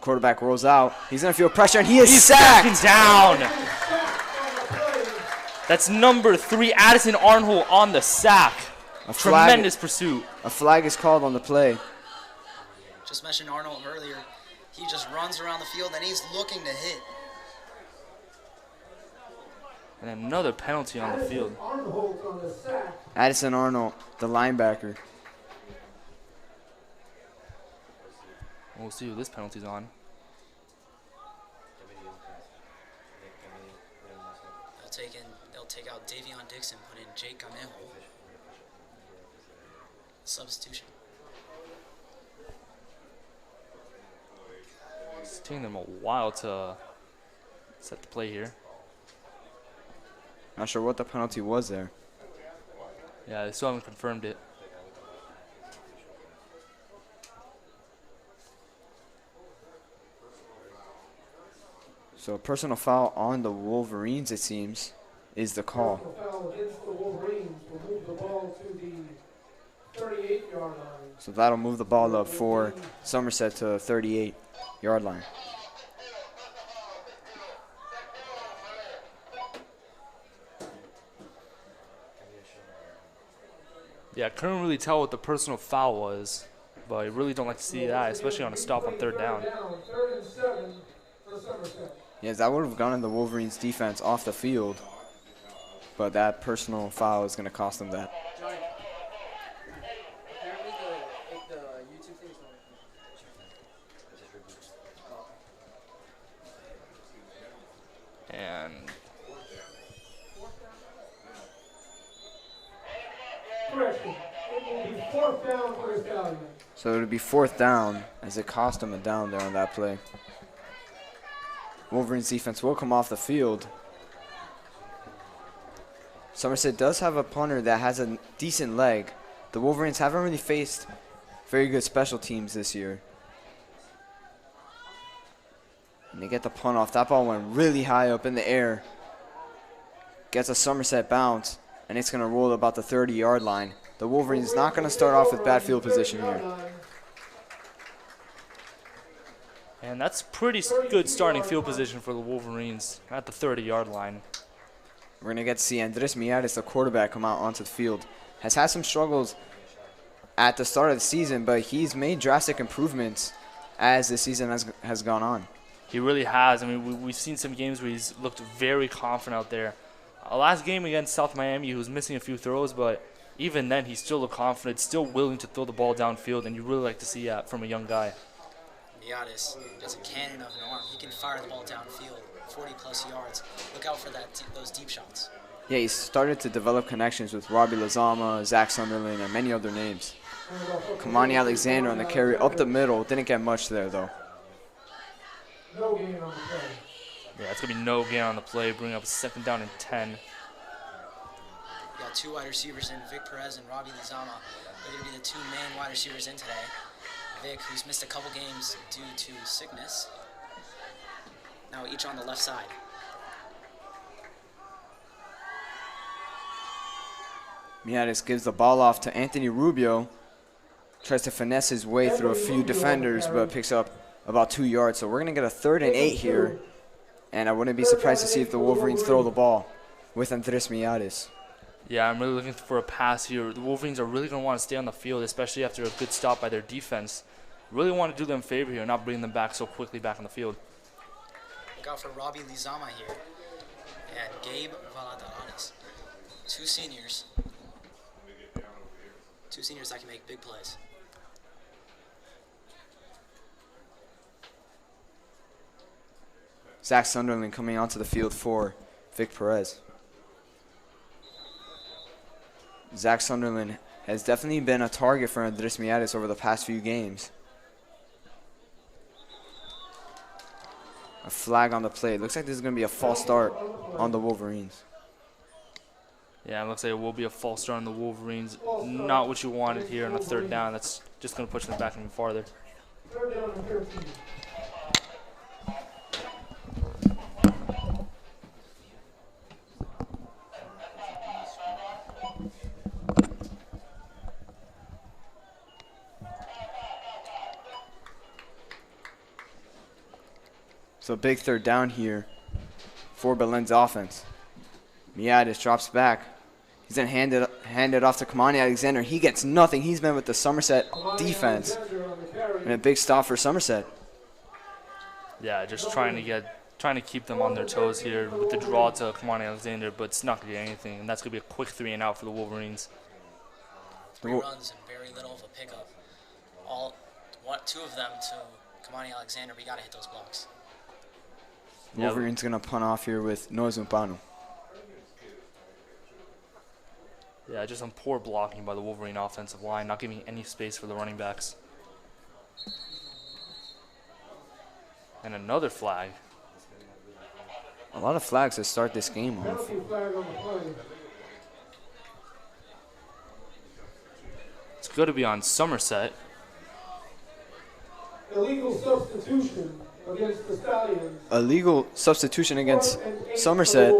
Quarterback rolls out. He's going to feel pressure, and he's sacked. Down. That's number 3, Addison Arnold on the sack. Tremendous pursuit. A flag is called on the play. Just mentioned Arnold earlier. He just runs around the field, and he's looking to hit. And another penalty on the field. Addison Arnold, the linebacker. We'll see who this penalty's on. They'll take out Davion Dixon, put in Jake Gamejo. Substitution. It's taking them a while to set the play here. Not sure what the penalty was there. Yeah, they still haven't confirmed it. So a personal foul on the Wolverines, it seems, is the call. Foul against the Wolverines will move the ball to the 38-yard line. So that'll move the ball up for Somerset to the 38-yard line. Yeah, I couldn't really tell what the personal foul was, but I really don't like to see that, especially on a stop on 3rd down. 3rd and 7 for Somerset. Yes, that would have gotten the Wolverines defense off the field, but that personal foul is going to cost them that. And Correction. It will be 4th down for the Stallions. So it would be 4th down as it cost them a down there on that play. Wolverines defense will come off the field. Somerset does have a punter that has a decent leg. The Wolverines haven't really faced very good special teams this year. And they get the punt off. That ball went really high up in the air. Gets a Somerset bounce, and it's going to roll about the 30-yard line. The Wolverines not going to start off with bad field position here. And that's pretty good starting field position for the Wolverines at the 30-yard line. We're going to get to see Andres Miares, the quarterback, come out onto the field. Has had some struggles at the start of the season, but he's made drastic improvements as the season has gone on. He really has. I mean, we've seen some games where he's looked very confident out there. Last game against South Miami, he was missing a few throws, but even then, he still looked confident, still willing to throw the ball downfield, and you really like to see that from a young guy. Miatis has a cannon of an arm. He can fire the ball downfield, 40-plus yards. Look out for those deep shots. Yeah, he's started to develop connections with Robbie Lazama, Zach Sunderland, and many other names. Kamani Alexander on the carry up the middle. Didn't get much there, though. No gain on the play. Yeah, it's going to be no gain on the play, bring up 2nd down and 10. You got 2 wide receivers in, Vic Perez and Robbie Lizama. They're going to be the 2 main wide receivers in today. Vic, who's missed a couple games due to sickness. Now each on the left side. Miatis gives the ball off to Anthony Rubio. Tries to finesse his way through a few defenders, but picks up about 2 yards. So we're going to get a 3rd and 8 here. And I wouldn't be surprised to see if the Wolverines throw the ball with Andres Miatis. Yeah, I'm really looking for a pass here. The Wolverines are really going to want to stay on the field, especially after a good stop by their defense. Really want to do them a favor here, not bring them back so quickly back on the field. Look out for Robbie Lizama here and Gabe Valadares. 2 seniors. 2 seniors that can make big plays. Zach Sunderland coming onto the field for Vic Perez. Zach Sunderland has definitely been a target for Andres Miatis over the past few games. A flag on the play. Looks like this is going to be a false start on the Wolverines. Yeah, it looks like it will be a false start on the Wolverines. Not what you wanted here on a 3rd down. That's just going to push them back even farther. 3rd down and 13. So a big third down here for Belen's offense. Miadis drops back. He's then handed off to Kamani Alexander. He gets nothing. He's been with the Somerset defense. And a big stop for Somerset. Yeah, just trying to keep them on their toes here with the draw to Kamani Alexander, but it's not going to get anything, and that's going to be a quick 3 and out for the Wolverines. 3 runs and very little of a pickup. Two of them to Kamani Alexander. We got to hit those blocks. Wolverines going to punt off here with Noah Zumpano. Yeah, just some poor blocking by the Wolverine offensive line, not giving any space for the running backs. And another flag. A lot of flags to start this game off. It's going to be on Somerset. Illegal substitution against the Stallions. Illegal substitution against Somerset.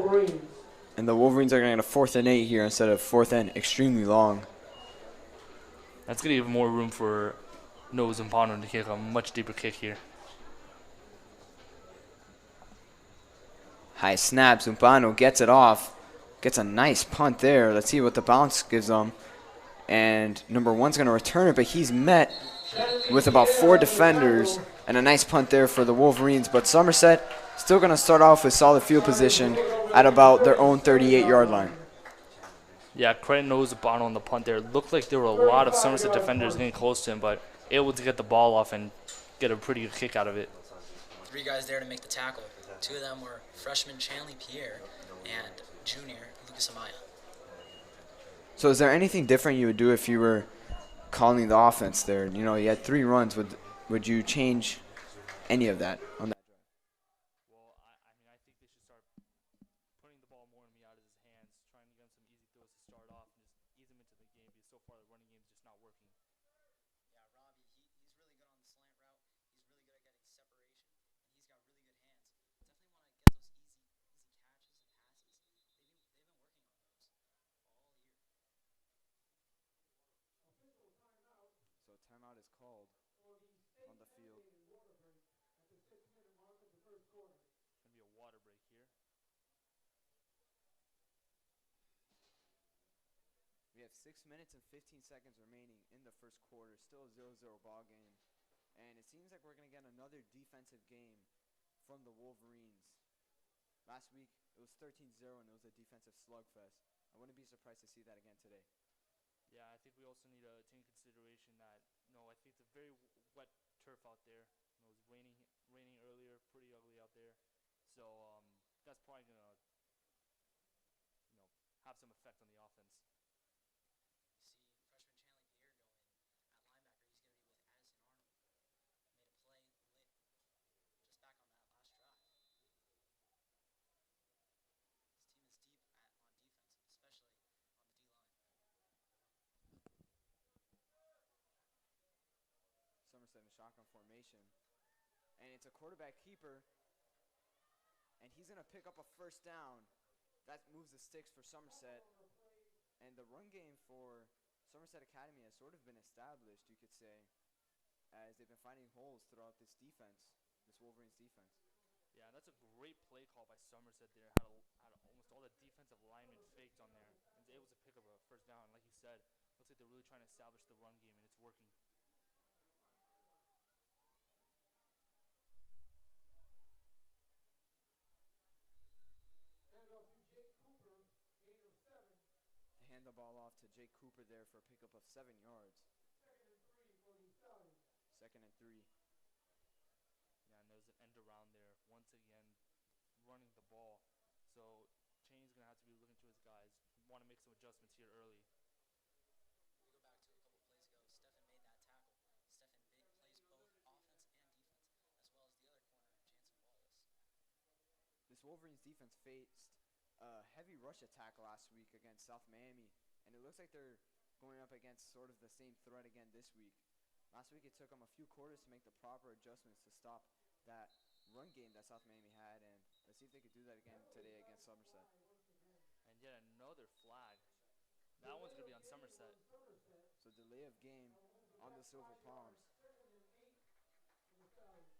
And the Wolverines are going to get a 4th and 8 here instead of 4th and extremely long. That's going to give more room for Noah Zumpano to kick a much deeper kick here. High snap. Zumpano gets it off. Gets a nice punt there. Let's see what the bounce gives them. And number 1's going to return it, but he's met with about 4 defenders. And a nice punt there for the Wolverines. But Somerset still going to start off with solid field position at about their own 38-yard line. Yeah, credit Noah Zumpano on the punt there. It looked like there were a lot of Somerset defenders getting close to him, but able to get the ball off and get a pretty good kick out of it. 3 guys there to make the tackle. 2 of them were freshman Chanley Pierre and junior Lucas Amaya. So is there anything different you would do if you were calling the offense there? You know, you had 3 runs. Would you change any of that on that? Well, I mean, I think they should start putting the ball more in Miata's hands, trying to get him some easy throws to start off and just ease him into the game because so far the running game is just not working. Yeah, Robbie, he's really good on the slant route. He's really good at getting separation, and he's got really good hands. Definitely want to get those easy catches and passes. They've been working on those all year. So timeout is called on the field. It's going to be a water break here. We have 6 minutes and 15 seconds remaining in the first quarter. Still a 0-0 ball game. And it seems like we're going to get another defensive game from the Wolverines. Last week, it was 13-0 and it was a defensive slugfest. I wouldn't be surprised to see that again today. Yeah, I think we also need to take into consideration that, I think it's a very wet turf out there. It was raining earlier, pretty ugly out there. So that's probably going to, have some effect on the offense. You see freshman Chanley Pierre go in at linebacker. He's going to be with Addison Arnold. Made a play just back on that last drive. This team is deep on defense, especially on the D-line. Somerset in shotgun formation. And it's a quarterback keeper. And he's going to pick up a 1st down. That moves the sticks for Somerset. And the run game for Somerset Academy has sort of been established, you could say, as they've been finding holes throughout this defense, this Wolverines defense. Yeah, that's a great play call by Somerset there. Had almost all the defensive linemen faked on there and was able to pick up a 1st down. Like you said, looks like they're really trying to establish the run game, and it's working. They hand the ball off to Jake Cooper there for a pickup of 7 yards. 2nd and 3. Yeah, and there's an end around there. Once again, running the ball. So Chaney's going to have to be looking to his guys. Want to make some adjustments here early. We go back to a couple plays ago. Stefan made that tackle. Stefan plays both offense and defense, as well as the other corner, Jansen Wallace. This Wolverines defense faced a heavy rush attack last week against South Miami, and it looks like they're going up against sort of the same threat again this week. Last week it took them a few quarters to make the proper adjustments to stop that run game that South Miami had, and let's see if they could do that again today against Somerset. And yet another flag. That one's going to be on Somerset. So delay of game on the Silver Palms. Going back to 2nd and 8.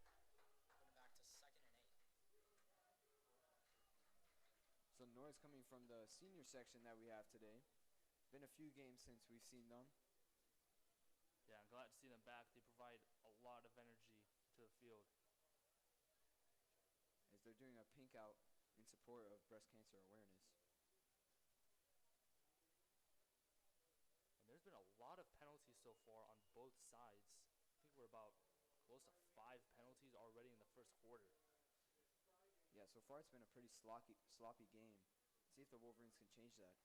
noise coming from the senior section that we have today. Been a few games since we've seen them. Yeah, I'm glad to see them back. They provide a lot of energy to the field. As they're doing a pink out in support of breast cancer awareness. And there's been a lot of penalties so far on both sides. I think we're about close to 5 penalties already in the first quarter. Yeah, so far it's been a pretty sloppy game. See if the Wolverines can change that.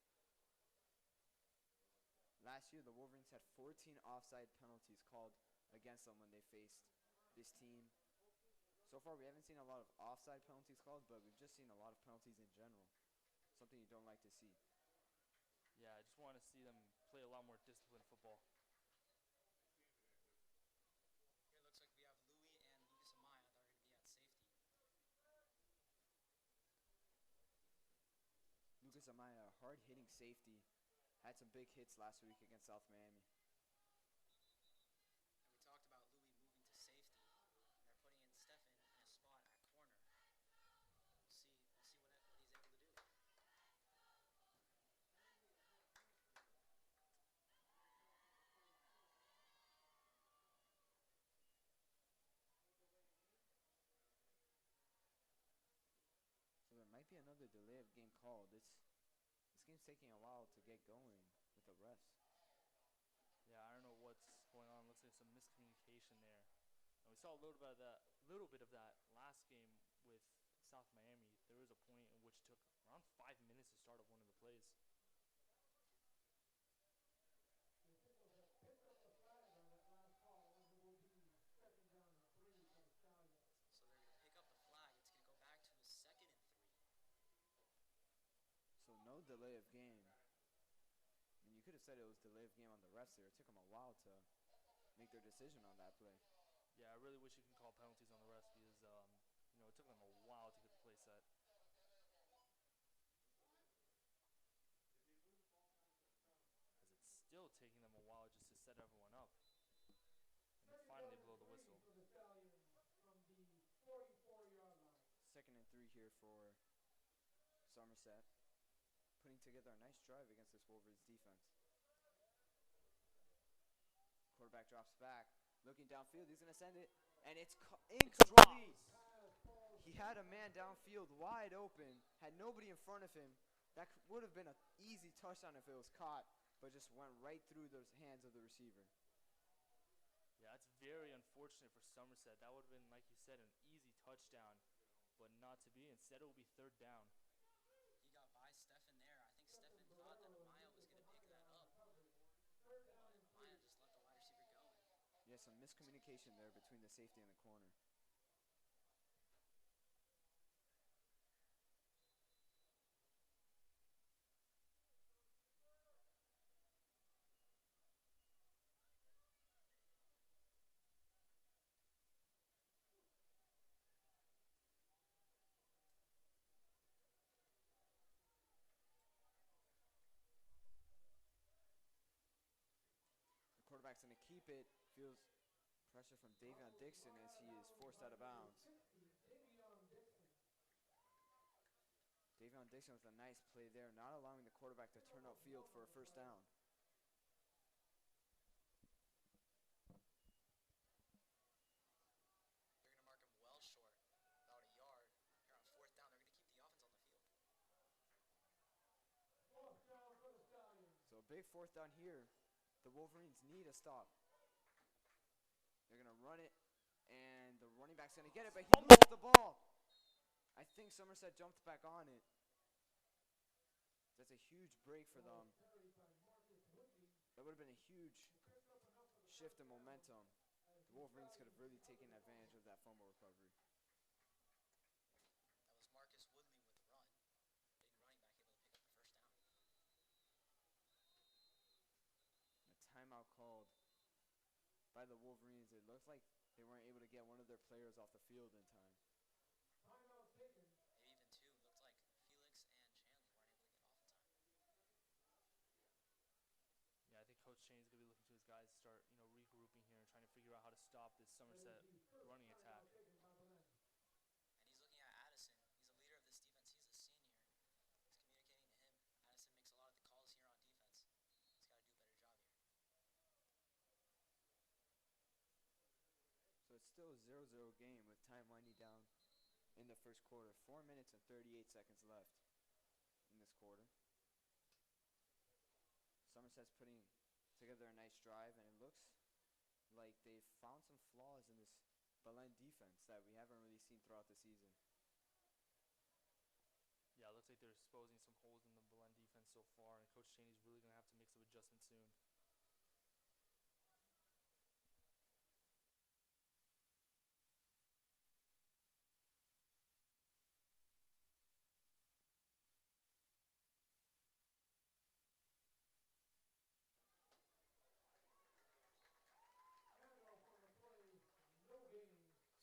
Last year, the Wolverines had 14 offside penalties called against them when they faced this team. So far, we haven't seen a lot of offside penalties called, but we've just seen a lot of penalties in general. Something you don't like to see. Yeah, I just want to see them play a lot more disciplined football. Here it looks like we have Louis and Lucas Amaya that are going to be at safety. Lucas Amaya, a hard-hitting safety, had some big hits last week against South Miami. And we talked about Louis moving to safety. And they're putting in Stefan in a spot at corner. We'll see what he's able to do. So there might be another delay of game called. This game's taking a while to get going with the refs. Yeah, I don't know what's going on. Looks like some miscommunication there. And we saw a little bit of that last game with South Miami. There was a point in which it took around 5 minutes to start up one of the plays. The officials have picked up the flag on that last call, as it will be 2nd down and 3 for the Stallions. So they're going to pick up the flag. It's going to go back to a 2nd and 3. So no delay of game. I mean, you could have said it was delay of game on the refs there. It took them a while to make their decision on that play. Yeah, I really wish you can call penalties on the refs because, it took them a while to get the play set. As it's still taking them a while just to set everyone up. And they finally blow the whistle. For the Stallions from the 44-yard line. 2nd and 3 here for Somerset. Putting together a nice drive against this Wolverines defense. Quarterback drops back. Looking downfield, he's going to send it. And it's incomplete. He had a man downfield wide open. Had nobody in front of him. That would have been an easy touchdown if it was caught. But just went right through the hands of the receiver. Yeah, that's very unfortunate for Somerset. That would have been, like you said, an easy touchdown. But not to be. Instead, it will be 3rd down. He got by Stefan there. I think Stefan thought that Amaya was going to pick that up. But Amaya just let the wide receiver go. Yeah, some miscommunication there between the safety and the corner. Quarterback's going to keep it. Feels pressure from Davion Dixon as he is forced out of bounds. Davion Dixon with a nice play there, not allowing the quarterback to turn upfield for a 1st down. They're going to mark him well short, about a yard. Here on 4th down, they're going to keep the offense on the field. 4th down for the Stallions. So a big 4th down here. The Wolverines need a stop. They're going to run it, and the running back's going to get it, but he loses the ball. I think Somerset jumped back on it. That's a huge break for them. That would have been a huge shift in momentum. The Wolverines could have really taken advantage of that fumble recovery. That was Marcus Woodley with the run. Big running back able to pick up the 1st down. A timeout called by the Wolverines. It looks like they weren't able to get one of their players off the field in time. Timeout taken. Maybe even 2. Looked like Felix and Chanley weren't able to get off in time. Yeah, I think Coach Shane's going to be looking to his guys to start, regrouping here and trying to figure out how to stop this Somerset running attack. And he's looking at Addison. He's a leader of this defense. He's a senior. He's it's still a 0-0 game with time winding down in the first quarter. 4 minutes and 38 seconds left in this quarter. Somerset's putting together a nice drive, and it looks like they've found some flaws in this Belen defense that we haven't really seen throughout the season. Yeah, it looks like they're exposing some holes in the Belen defense so far, and Coach Cheney's really going to have to make some adjustments soon.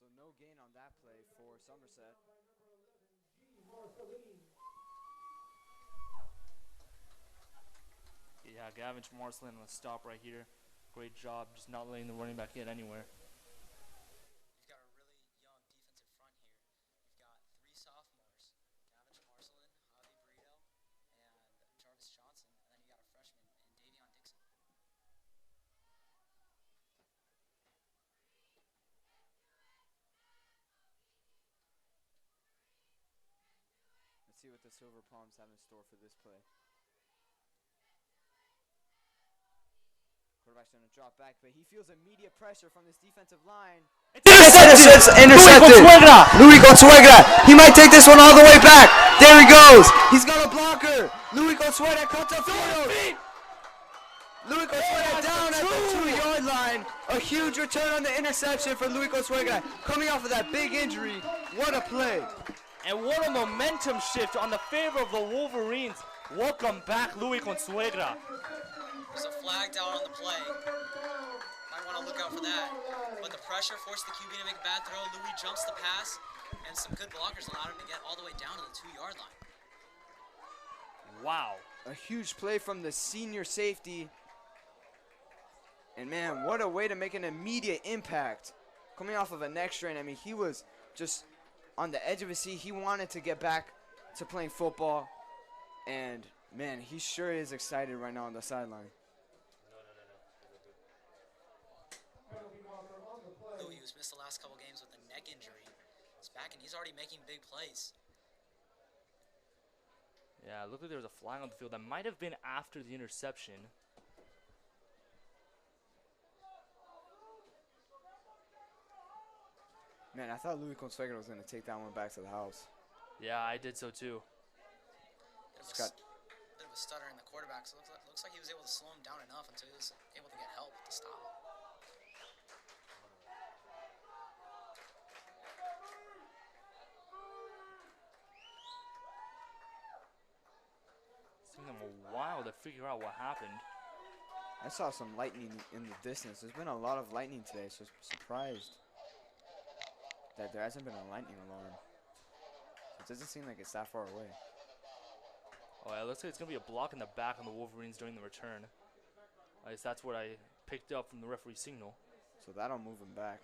So no gain on that play for Somerset. Yeah, Gavin Marcelin on the stop right here. Great job, just not letting the running back get anywhere. You've got a really young defensive front here. You've got 3 sophomores, Gavin Marcelin, Javi Brito, and Jarvis Johnson, and then you got a freshman in Davion Dixon. Let's see what the Silver Palms have in store for this play. Quarterback's going to drop back, but he feels immediate pressure from this defensive line. Intercepted. Louis Consuegra. He might take this one all the way back. There he goes. He's got a blocker. Louis Consuegra cuts up field. Louis Consuegra down at the 2-yard line. A huge return on the interception for Louis Consuegra. Coming off of that big injury. What a play. And what a momentum shift on the favor of the Wolverines. Welcome back, Louis Consuegra. There's a flag down on the play. Might want to look out for that. But the pressure forced the QB to make a bad throw. Louis jumps the pass, and some good blockers allowed him to get all the way down to the 2-yard line. Wow. A huge play from the senior safety. And man, what a way to make an immediate impact. Coming off of a neck strain, I mean, he was just on the edge of his seat. He wanted to get back to playing football. And man, he sure is excited right now on the sideline. Louis, who's missed the last couple games with a neck injury, is back and he's already making big plays. Yeah, it looked like there was a flag on the field that might have been after the interception. Man, I thought Louis Consuegra was going to take that one back to the house. Yeah, I did so too. It's got Bit of a stutter in the quarterback, so it looks like he was able to slow him down enough until he was able to get help to stop him. It's taking them a while to figure out what happened. I saw some lightning in the distance. There's been a lot of lightning today, so I'm surprised that there hasn't been a lightning alarm. It doesn't seem like it's that far away. Oh, yeah, it looks like it's going to be a block in the back on the Wolverines during the return. At least that's what I picked up from the referee signal. So that'll move him back.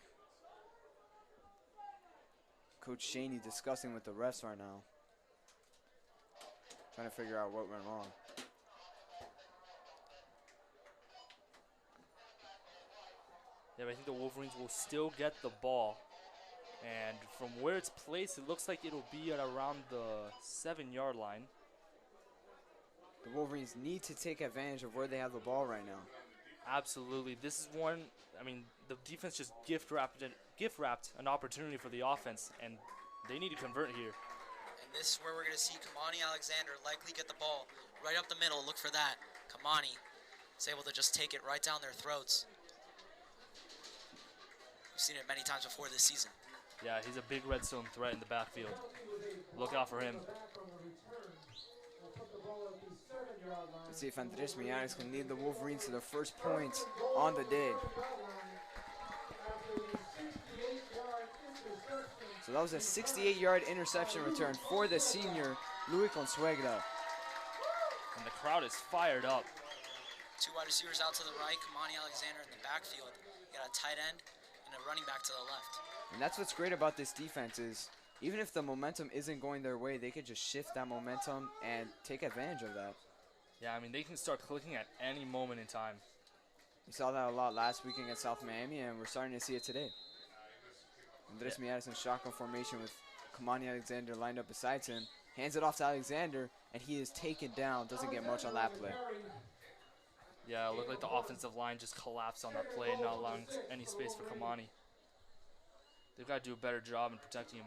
Coach Cheney discussing with the refs right now. Trying to figure out what went wrong. Yeah, but I think the Wolverines will still get the ball. And from where it's placed, it looks like it'll be at around the 7-yard line. The Wolverines need to take advantage of where they have the ball right now. Absolutely. This is one, I mean, the defense just gift wrapped an opportunity for the offense, and they need to convert here. And this is where we're going to see Kamani Alexander likely get the ball right up the middle. Look for that. Kamani is able to just take it right down their throats. We've seen it many times before this season. Yeah, he's a big red zone threat in the backfield. Look out for him. Let's see if Andres Millares can lead the Wolverines to their first points on the day. So that was a 68-yard interception return for the senior, Louis Consuegra. And the crowd is fired up. 2 wide receivers out to the right, Kamani Alexander in the backfield. You got a tight end and a running back to the left. And that's what's great about this defense is even if the momentum isn't going their way, they could just shift that momentum and take advantage of that. Yeah, I mean, they can start clicking at any moment in time. We saw that a lot last week against South Miami, and we're starting to see it today. Andres Miares in shotgun formation with Kamani Alexander lined up beside him. Hands it off to Alexander, and he is taken down. Doesn't get much on that play. Yeah, it looked like the offensive line just collapsed on that play, not allowing any space for Kamani. They've got to do a better job in protecting him.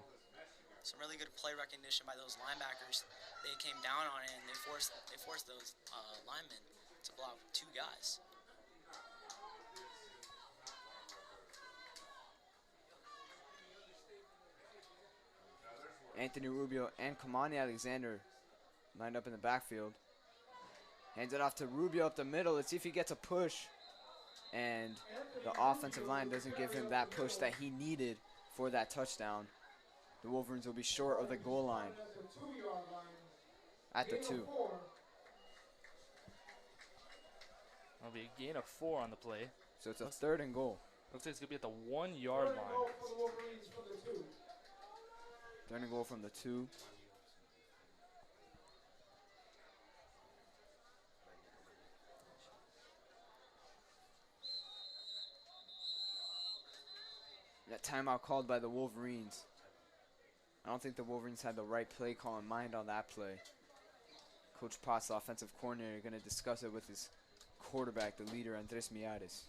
Some really good play recognition by those linebackers. They came down on it and they forced those linemen to block 2 guys. Anthony Rubio and Kamani Alexander lined up in the backfield. Hands it off to Rubio up the middle. Let's see if he gets a push. And the offensive line doesn't give him that push that he needed for that touchdown. The Wolverines will be short of the goal line at the 2. That'll be a gain of 4 on the play. So it's a 3rd and goal. Looks like it's going to be at the 1-yard line. 3rd and goal from the 2. That timeout called by the Wolverines. I don't think the Wolverines had the right play call in mind on that play. Coach Potts, the offensive coordinator, going to discuss it with his quarterback, the leader, Andres Miares.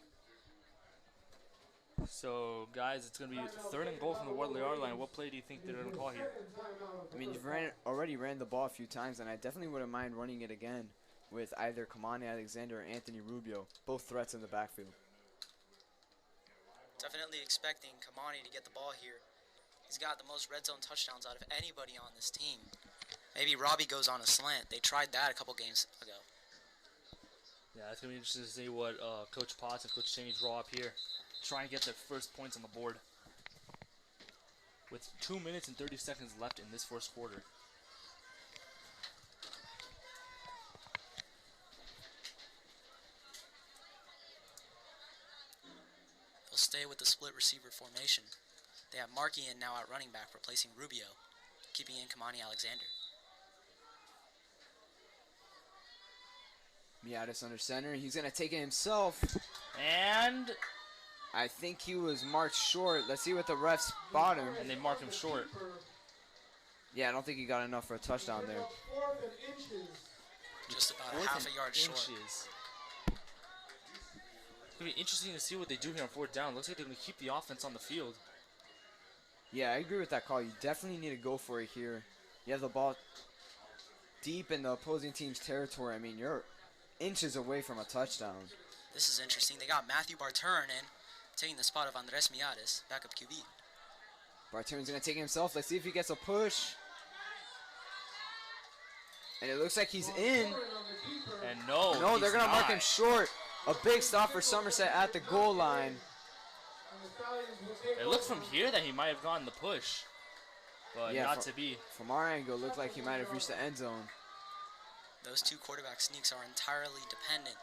So, guys, it's going to be 3rd and goal from the 1-yard line. What play do you think they're going to call here? I mean, you've already ran the ball a few times, and I definitely wouldn't mind running it again with either Kamani Alexander or Anthony Rubio, both threats in the backfield. Definitely expecting Kamani to get the ball here. He's got the most red zone touchdowns out of anybody on this team. Maybe Robbie goes on a slant. They tried that a couple games ago. Yeah, it's going to be interesting to see what Coach Potts and Coach Cheney draw up here. Trying to get their first points on the board. With 2 minutes and 30 seconds left in this first quarter. He'll stay with the split receiver formation. They have Markey in now at running back, replacing Rubio, keeping in Kamani Alexander. Miares under center. He's going to take it himself. And I think he was marked short. Let's see what the refs spot him. they mark him short. Yeah, I don't think he got enough for a touchdown there. Just about a half a yard short. Inches. It's going to be interesting to see what they do here on 4th down. Looks like they're going to keep the offense on the field. Yeah, I agree with that call. You definitely need to go for it here. You have the ball deep in the opposing team's territory. I mean, you're inches away from a touchdown. This is interesting. They got Matthew Barturin in, taking the spot of Andres Miares, backup QB. Barturin's going to take it himself. Let's see if he gets a push. And it looks like he's in. And no, they're going to mark him short. A big stop for Somerset at the goal line. It looks from here that he might have gotten the push. But Yeah, not to be. From our angle, it looked like he might have reached the end zone. Those 2 quarterback sneaks are entirely dependent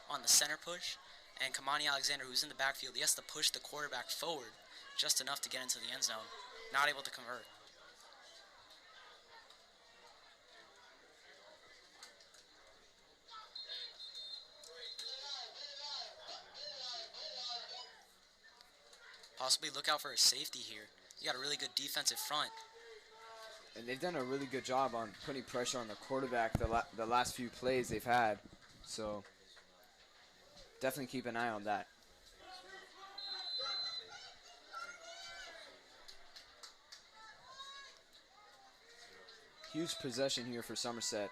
on the center push, and Kamani Alexander, who's in the backfield, he has to push the quarterback forward just enough to get into the end zone. Not able to convert. Possibly look out for a safety here. You got a really good defensive front. And they've done a really good job on putting pressure on the quarterback the last few plays they've had. So definitely keep an eye on that. Huge possession here for Somerset.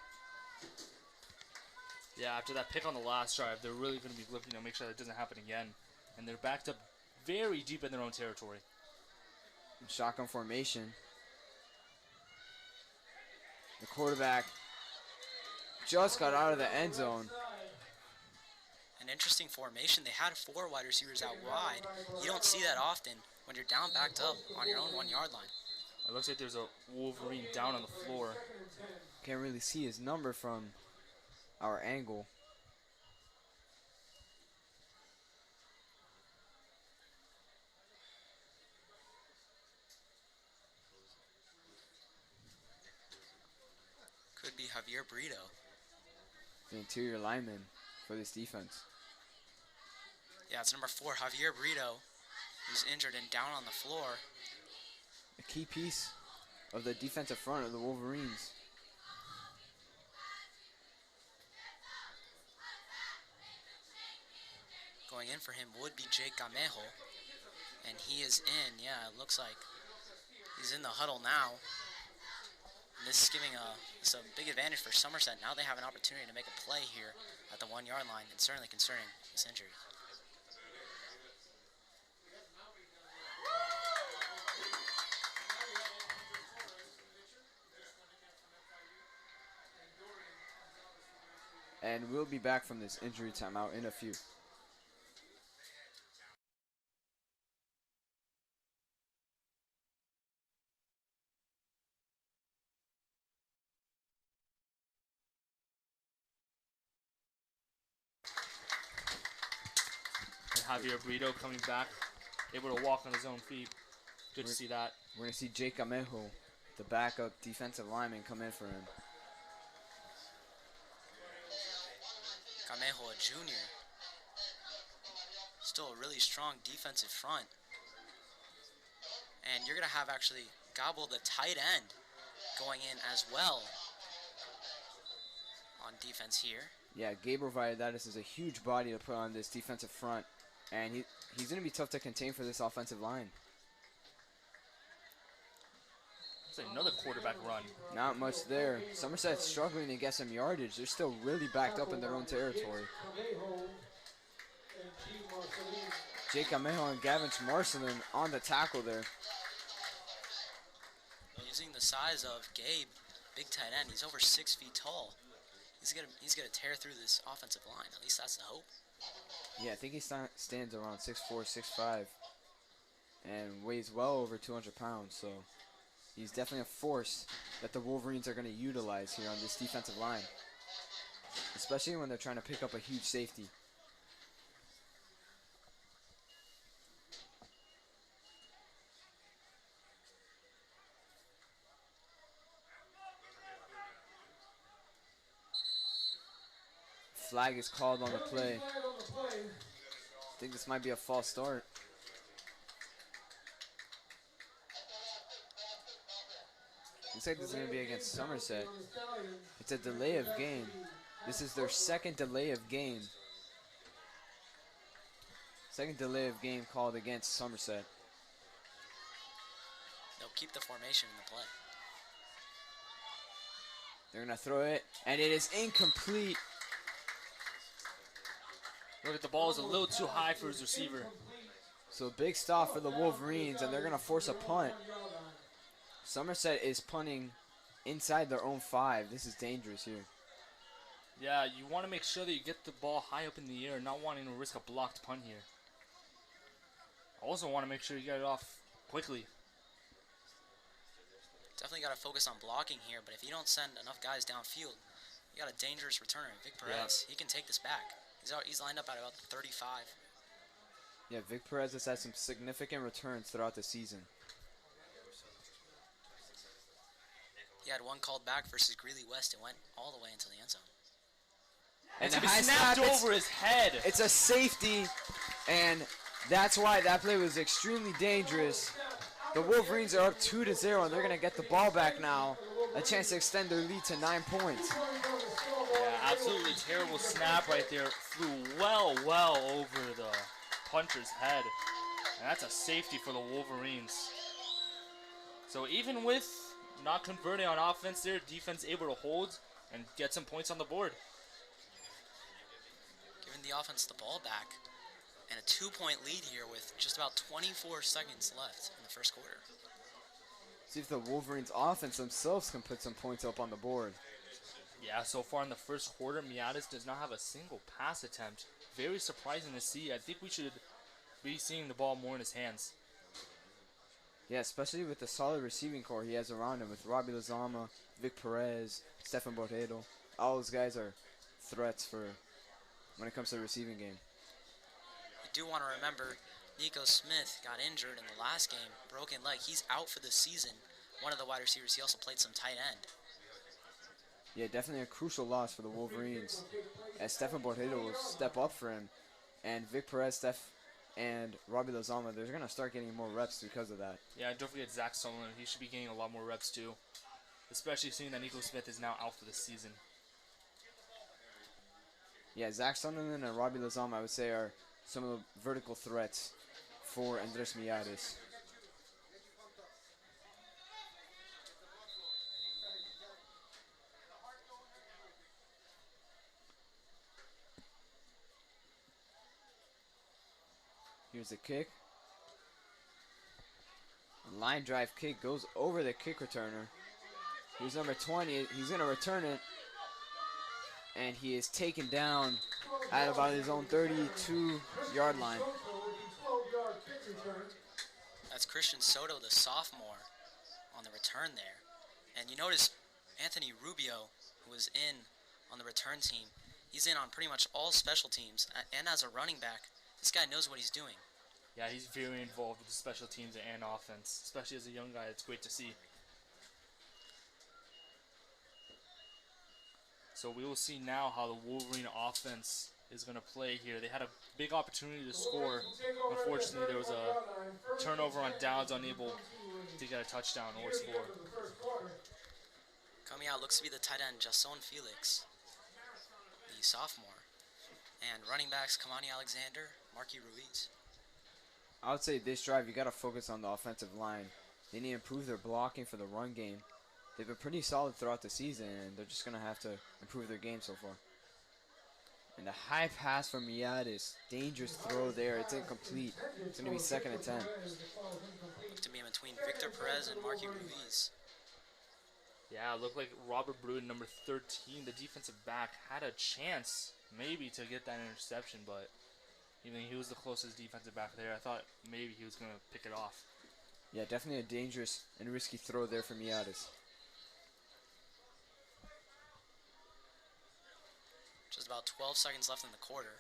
Yeah, after that pick on the last drive, they're really going to be looking to make sure that doesn't happen again. And they're backed up very deep in their own territory. Shotgun formation. The quarterback just got out of the end zone. An interesting formation. They had 4 wide receivers out wide. You don't see that often when you're down backed up on your own 1-yard line. It looks like there's a Wolverine down on the floor. Can't really see his number from our angle. Could be Javier Brito. The interior lineman for this defense. Yeah, it's number 4, Javier Brito, who's injured and down on the floor. a key piece of the defensive front of the Wolverines. Going in for him would be Jake Gamejo. And he is in. Yeah, it looks like he's in the huddle now. And this is giving a big advantage for Somerset. Now they have an opportunity to make a play here at the 1 yard line, and certainly concerning this injury. And we'll be back from this injury timeout in a few. Javier Brito coming back, able to walk on his own feet. Good to see that. We're going to see Jake Gamejo, the backup defensive lineman, come in for him. Gamejo, a junior. Still a really strong defensive front. And you're going to have actually Gabo, the tight end, going in as well on defense here. Yeah, Gabriel Valladares is a huge body to put on this defensive front. And he's going to be tough to contain for this offensive line. It's another quarterback run. Not much there. Somerset's struggling to get some yardage. They're still really backed up in their own territory. Jake Gamejo and Gavin Marcelin on the tackle there. Using the size of Gabe, big tight end. He's over 6 feet tall. He's gonna tear through this offensive line. At least that's the hope. Yeah, I think he stands around 6'4", 6'5", and weighs well over 200 pounds. So he's definitely a force that the Wolverines are going to utilize here on this defensive line, especially when they're trying to pick up a huge safety. Flag is called on the play. I think this might be a false start. Looks like this is going to be against Somerset. It's a delay of game. This is their second delay of game. Second delay of game called against Somerset. They'll keep the formation in the play. They're going to throw it, and it is incomplete. Look at the ball is a little too high for his receiver. So big stop for the Wolverines, and they're going to force a punt. Somerset is punting inside their own 5. This is dangerous here. Yeah, you want to make sure that you get the ball high up in the air, not wanting to risk a blocked punt here. Also want to make sure you get it off quickly. Definitely got to focus on blocking here, but if you don't send enough guys downfield, you got a dangerous returner, Vic Perez. Yeah. He can take this back. He's lined up at about 35. Yeah, Vic Perez has had some significant returns throughout the season. He had one called back versus Greeley West. It went all the way into the end zone. And it's snapped over his head. It's a safety, and that's why that play was extremely dangerous. The Wolverines are up 2-0, and they're going to get the ball back now. A chance to extend their lead to 9 points. Yeah, absolutely terrible snap right there. Flew well over the punter's head. And that's a safety for the Wolverines. So even with not converting on offense there, defense able to hold and get some points on the board. Giving the offense the ball back. And a 2-point lead here with just about 24 seconds left in the first quarter. See if the Wolverines offense themselves can put some points up on the board. Yeah, so far in the first quarter, Miatis does not have a single pass attempt. Very surprising to see. I think we should be seeing the ball more in his hands. Yeah, especially with the solid receiving core he has around him with Robbie Lozama, Vic Perez, Stefan Borrero. All those guys are threats for when it comes to the receiving game. You do want to remember Nico Smith got injured in the last game, broken leg. He's out for the season. One of the wide receivers, he also played some tight end. Yeah, definitely a crucial loss for the Wolverines, as Stefan Borrero will step up for him, and Vic Perez and Robbie Lozama, they're going to start getting more reps because of that. Yeah, and don't forget Zach Sutherland. He should be getting a lot more reps too, especially seeing that Nico Smith is now out for the season. Yeah, Zach Sutherland and Robbie Lozama, I would say, are some of the vertical threats for Andres Millares. Here's the kick. Line drive kick goes over the kick returner. Here's number 20. He's going to return it. And he is taken down at about his own 32-yard line. That's Christian Soto, the sophomore, on the return there. And you notice Anthony Rubio, who was in on the return team, he's in on pretty much all special teams. And as a running back, this guy knows what he's doing. Yeah, he's very involved with the special teams and offense, especially as a young guy. It's great to see. So we will see now how the Wolverine offense is going to play here. They had a big opportunity to score. Unfortunately, there was a turnover on downs, unable to get a touchdown or score. Coming out looks to be the tight end, Jason Felix, the sophomore. And running backs, Kamani Alexander, Marky Ruiz. I would say this drive, you got to focus on the offensive line. They need to improve their blocking for the run game. They've been pretty solid throughout the season, and they're just going to have to improve their game so far. And the high pass from Millares. Dangerous throw there. It's incomplete. It's going to be 2nd and 10. Looked to be in between Victor Perez and Marky Ruiz. Yeah, it looked like Robert Bruin, number 13, the defensive back, had a chance maybe to get that interception, but even he was the closest defensive back there. I thought maybe he was going to pick it off. Yeah, definitely a dangerous and risky throw there for Millares. Just about 12 seconds left in the quarter.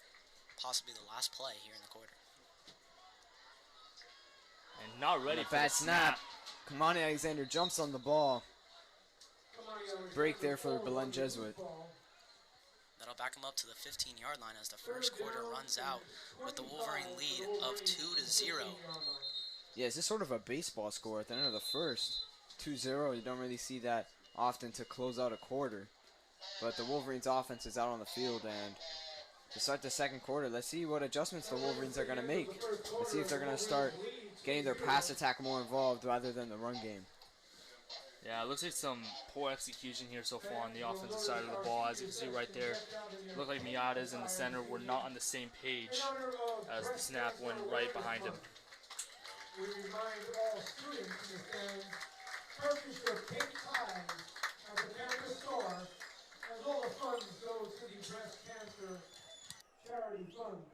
Possibly the last play here in the quarter. And not ready for bad the snap. Kamani Alexander jumps on the ball. Break there for Belen Jesuit. That'll back him up to the 15-yard line as the first quarter runs out with the Wolverine lead of 2-0. Yeah, it's just sort of a baseball score at the end of the first. 2-0, you don't really see that often to close out a quarter. But the Wolverines offense is out on the field, and to start the second quarter, let's see what adjustments the Wolverines are going to make. Let's see if they're going to start getting their pass attack more involved rather than the run game. Yeah, it looks like some poor execution here so far on the offensive side of the ball. As you can see right there, it looked like Millares and the center were not on the same page as the snap went right behind him. We remind all students in the stands, purchase your pink ties at the campus store, as all the funds go to the breast cancer charity funds.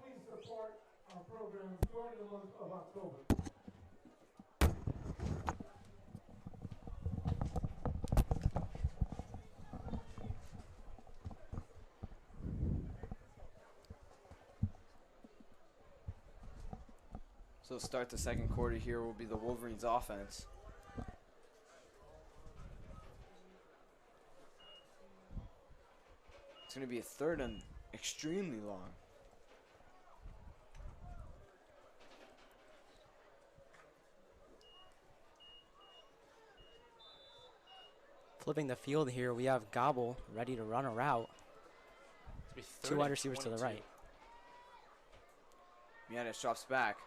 Please support our program during the month of October. So start the second quarter here will be the Wolverines offense. It's going to be a 3rd and extremely long. Flipping the field here, we have Gobble ready to run a route. 2 wide receivers to the right. Millares drops back.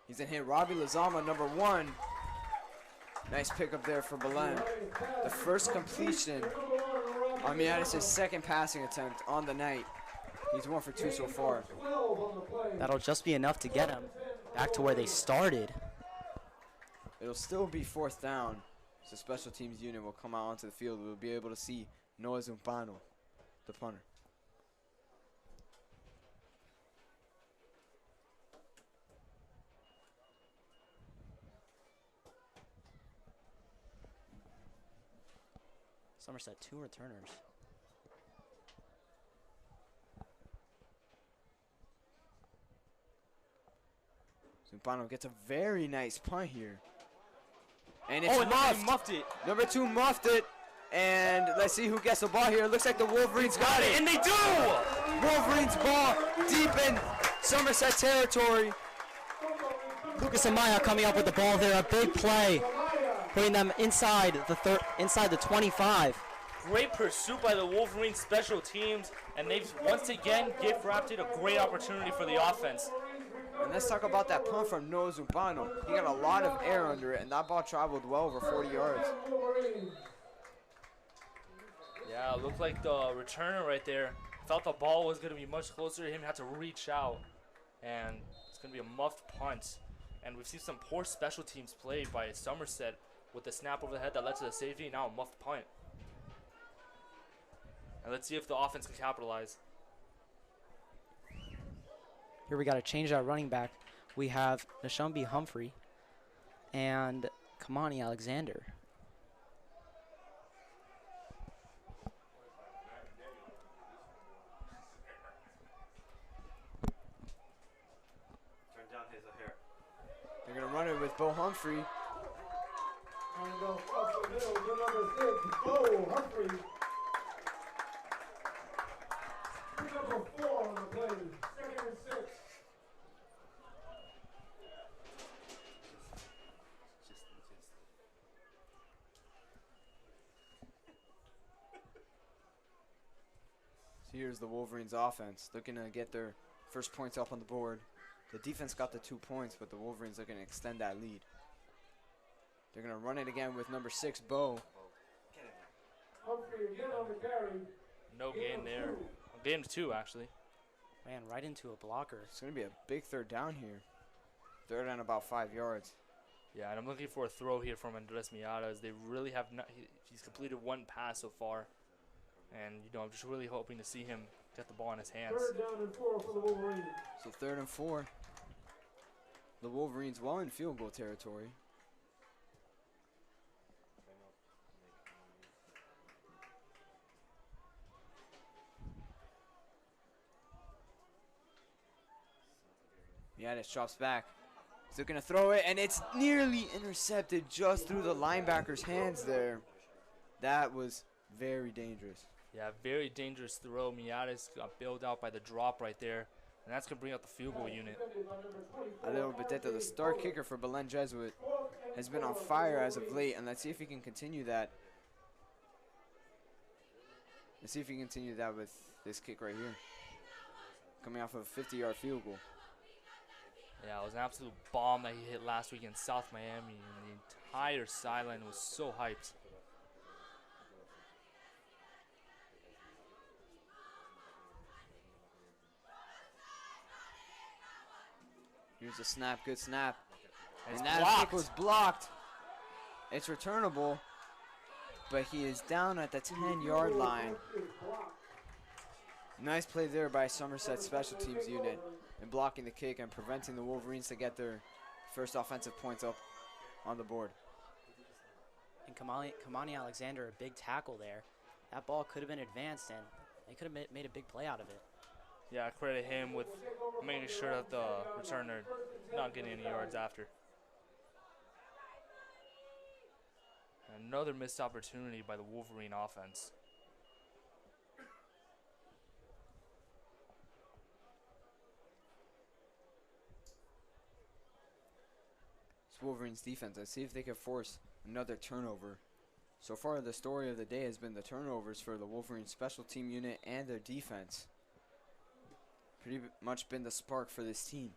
He's in hit Robbie Lozama, number 1. Nice pickup there for Belen. The first completion on Millares' second passing attempt on the night. He's 1 for 2 so far. That'll just be enough to get him back to where they started. It'll still be 4th down. So special teams unit will come out onto the field. We'll be able to see Noah Zumpano, the punter. Somerset, 2 returners. Zumpano gets a very nice punt here. And it's muffed it. Number 2 muffed it. And let's see who gets the ball here. It looks like the Wolverines got it. And they do! Wolverines ball deep in Somerset territory. Lucas Amaya coming up with the ball there. A big play, putting them inside the 25. Great pursuit by the Wolverines special teams, and they've once again gift-wrapped it a great opportunity for the offense. And let's talk about that punt from Noah Zumbano. He got a lot of air under it, and that ball traveled well over 40 yards. Yeah, it looked like the returner right there felt the ball was going to be much closer to him, had to reach out, and it's going to be a muffed punt. And we've seen some poor special teams play by Somerset with the snap over the head that led to the safety, now a muffed punt. And let's see if the offense can capitalize. Here we got to change that running back. We have Nashumbi Humphrey and Kamani Alexander. Turn down his hair. They're going to run it with Bo Humphrey. And across the middle, the number 6, Bo Humphrey. Pick up a 4 on the play. 2nd and 6. So here's the Wolverines offense looking to get their first points up on the board. The defense got the 2 points, but the Wolverines are going to extend that lead. They're going to run it again with number 6, Bo. Humphrey again on the carry. No gain there. Gain 2, actually. Ran right into a blocker. It's going to be a big third down here. Third and about 5 yards. Yeah, and I'm looking for a throw here from Andres Miata, as they really have not. He's completed 1 pass so far. And, you know, I'm just really hoping to see him get the ball in his hands. 3rd down and 4 for the Wolverines. So 3rd and 4. The Wolverines well in field goal territory. Miatis drops back. He's looking to throw it, and it's nearly intercepted just through the linebacker's hands there. That was very dangerous. Yeah, very dangerous throw. Miatis got bailed out by the drop right there, and that's going to bring out the field goal unit. A little bit later, the star kicker for Belen Jesuit has been on fire as of late, and let's see if he can continue that. Let's see if he can continue that with this kick right here. Coming off of a 50-yard field goal. Yeah, it was an absolute bomb that he hit last week in South Miami, and the entire sideline was so hyped. Here's a snap, good snap. And And that kick was blocked. It's returnable, but he is down at the 10-yard line. Nice play there by Somerset special teams unit in blocking the kick and preventing the Wolverines to get their first offensive points up on the board. And Kamani Alexander, a big tackle there. That ball could have been advanced, and they could have made a big play out of it. Yeah, I credit him with making sure that the returner not getting any yards after. Another missed opportunity by the Wolverine offense. It's Wolverines defense. Let's see if they can force another turnover. So far, the story of the day has been the turnovers for the Wolverines special team unit and their defense. Pretty much been the spark for this team.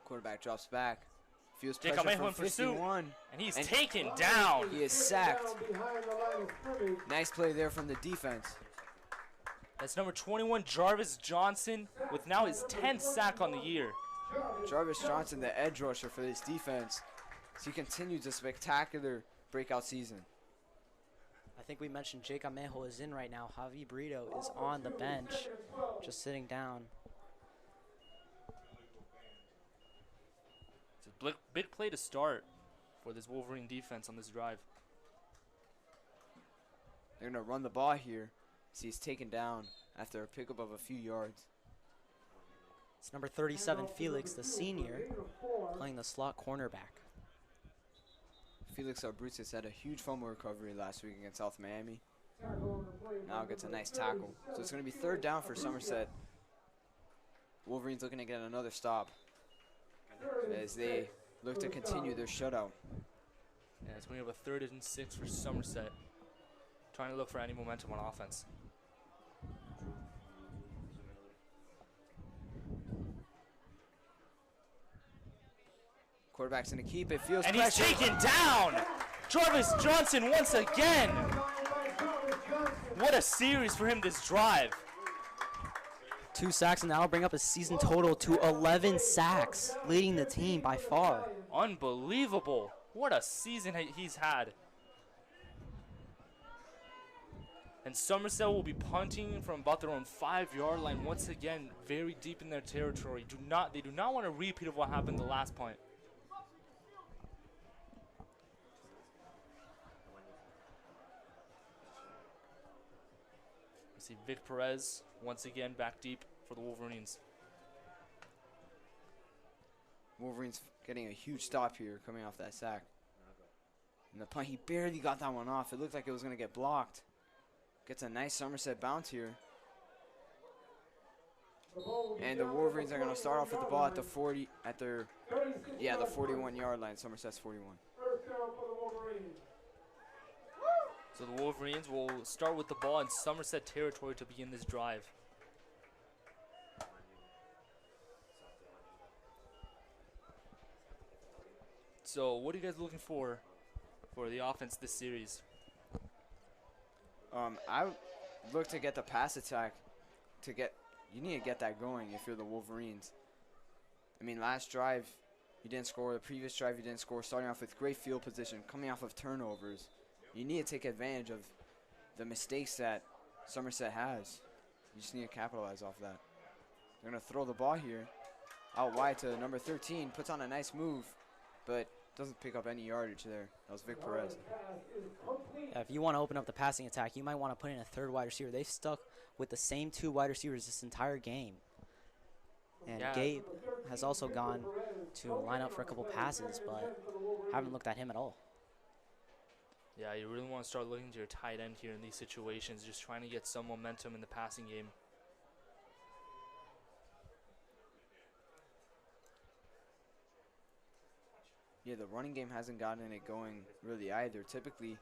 Quarterback drops back. Feels pressure from 51. And he's taken down. He is sacked. Nice play there from the defense. That's number 21, Jarvis Johnson, with now his 10th sack on the year. Jarvis Johnson, the edge rusher for this defense. So he continues a spectacular breakout season. I think we mentioned Jake Amejo is in right now. Javi Brito is on the bench, just sitting down. It's a big play to start for this Wolverine defense on this drive. They're going to run the ball here. See, he's taken down after a pickup of a few yards. It's number 37, Felix, the senior, playing the slot cornerback. Felix Abrutis had a huge fumble recovery last week against South Miami. Now gets a nice tackle. So it's going to be 3rd down for Somerset. Wolverines looking to get another stop as they look to continue their shutout. Yeah, it's going to have a 3rd and 6 for Somerset. Trying to look for any momentum on offense. Quarterback's going to keep it. Feels and pressure. he's taken down! Jarvis Johnson once again! What a series for him this drive. 2 sacks, and that'll bring up his season total to 11 sacks, leading the team by far. Unbelievable. What a season he's had. And Somerset will be punting from about their own 5-yard line once again, very deep in their territory. They do not want a repeat of what happened the last punt. You see Vic Perez once again back deep for the Wolverines. Wolverines getting a huge stop here coming off that sack. And the punt, he barely got that one off. It looked like it was going to get blocked. Gets a nice Somerset bounce here. And the Wolverines are going to start off with the ball at the 40, at their, yeah, the 41-yard line. Somerset's 41. So the Wolverines will start with the ball in Somerset territory to begin this drive. So what are you guys looking for the offense this series? I would look to get the pass attack you need to get that going if you're the Wolverines. I mean, last drive you didn't score, the previous drive you didn't score, starting off with great field position, coming off of turnovers. You need to take advantage of the mistakes that Somerset has. You just need to capitalize off that. They're going to throw the ball here out wide to number 13, puts on a nice move, but doesn't pick up any yardage there. That was Vic Perez. Yeah, if you want to open up the passing attack, you might want to put in a 3rd wide receiver. They've stuck with the same 2 wide receivers this entire game. And Yeah. Gabe has also gone to line up for a couple passes, but haven't looked at him at all. Yeah, you really want to start looking to your tight end here in these situations, just trying to get some momentum in the passing game. Yeah, the running game hasn't gotten it going really either. Typically,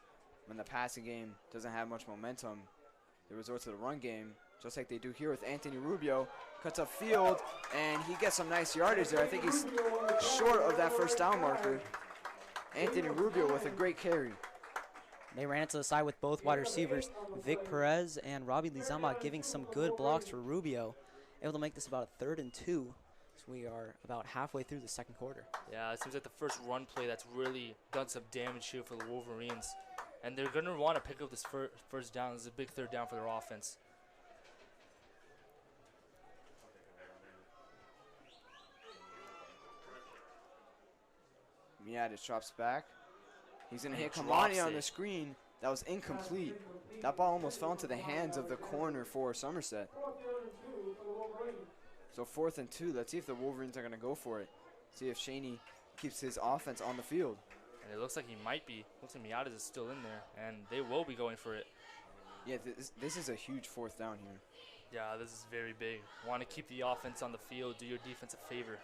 when the passing game doesn't have much momentum, they resort to the run game, just like they do here with Anthony Rubio. Cuts up field, and he gets some nice yardage there. I think he's short of that 1st down marker. Anthony Rubio with a great carry. They ran it to the side with both wide receivers, Vic Perez and Robbie Lizama, giving some good blocks for Rubio. Able to make this about a 3rd and 2. So we are about halfway through the 2nd quarter. Yeah, it seems like the first run play that's really done some damage here for the Wolverines. And they're going to want to pick up this first down. This is a big 3rd down for their offense. Miadis drops back. He's going to hit Drops Kamani on it. the screen. That was incomplete. That ball almost fell into the hands of the corner for Somerset. So 4th and 2. Let's see if the Wolverines are going to go for it. See if Shaney keeps his offense on the field. And it looks like he might be. Looks like Miatas is still in there, and they will be going for it. Yeah, this is a huge 4th down here. Yeah, this is very big. Want to keep the offense on the field, do your defense a favor.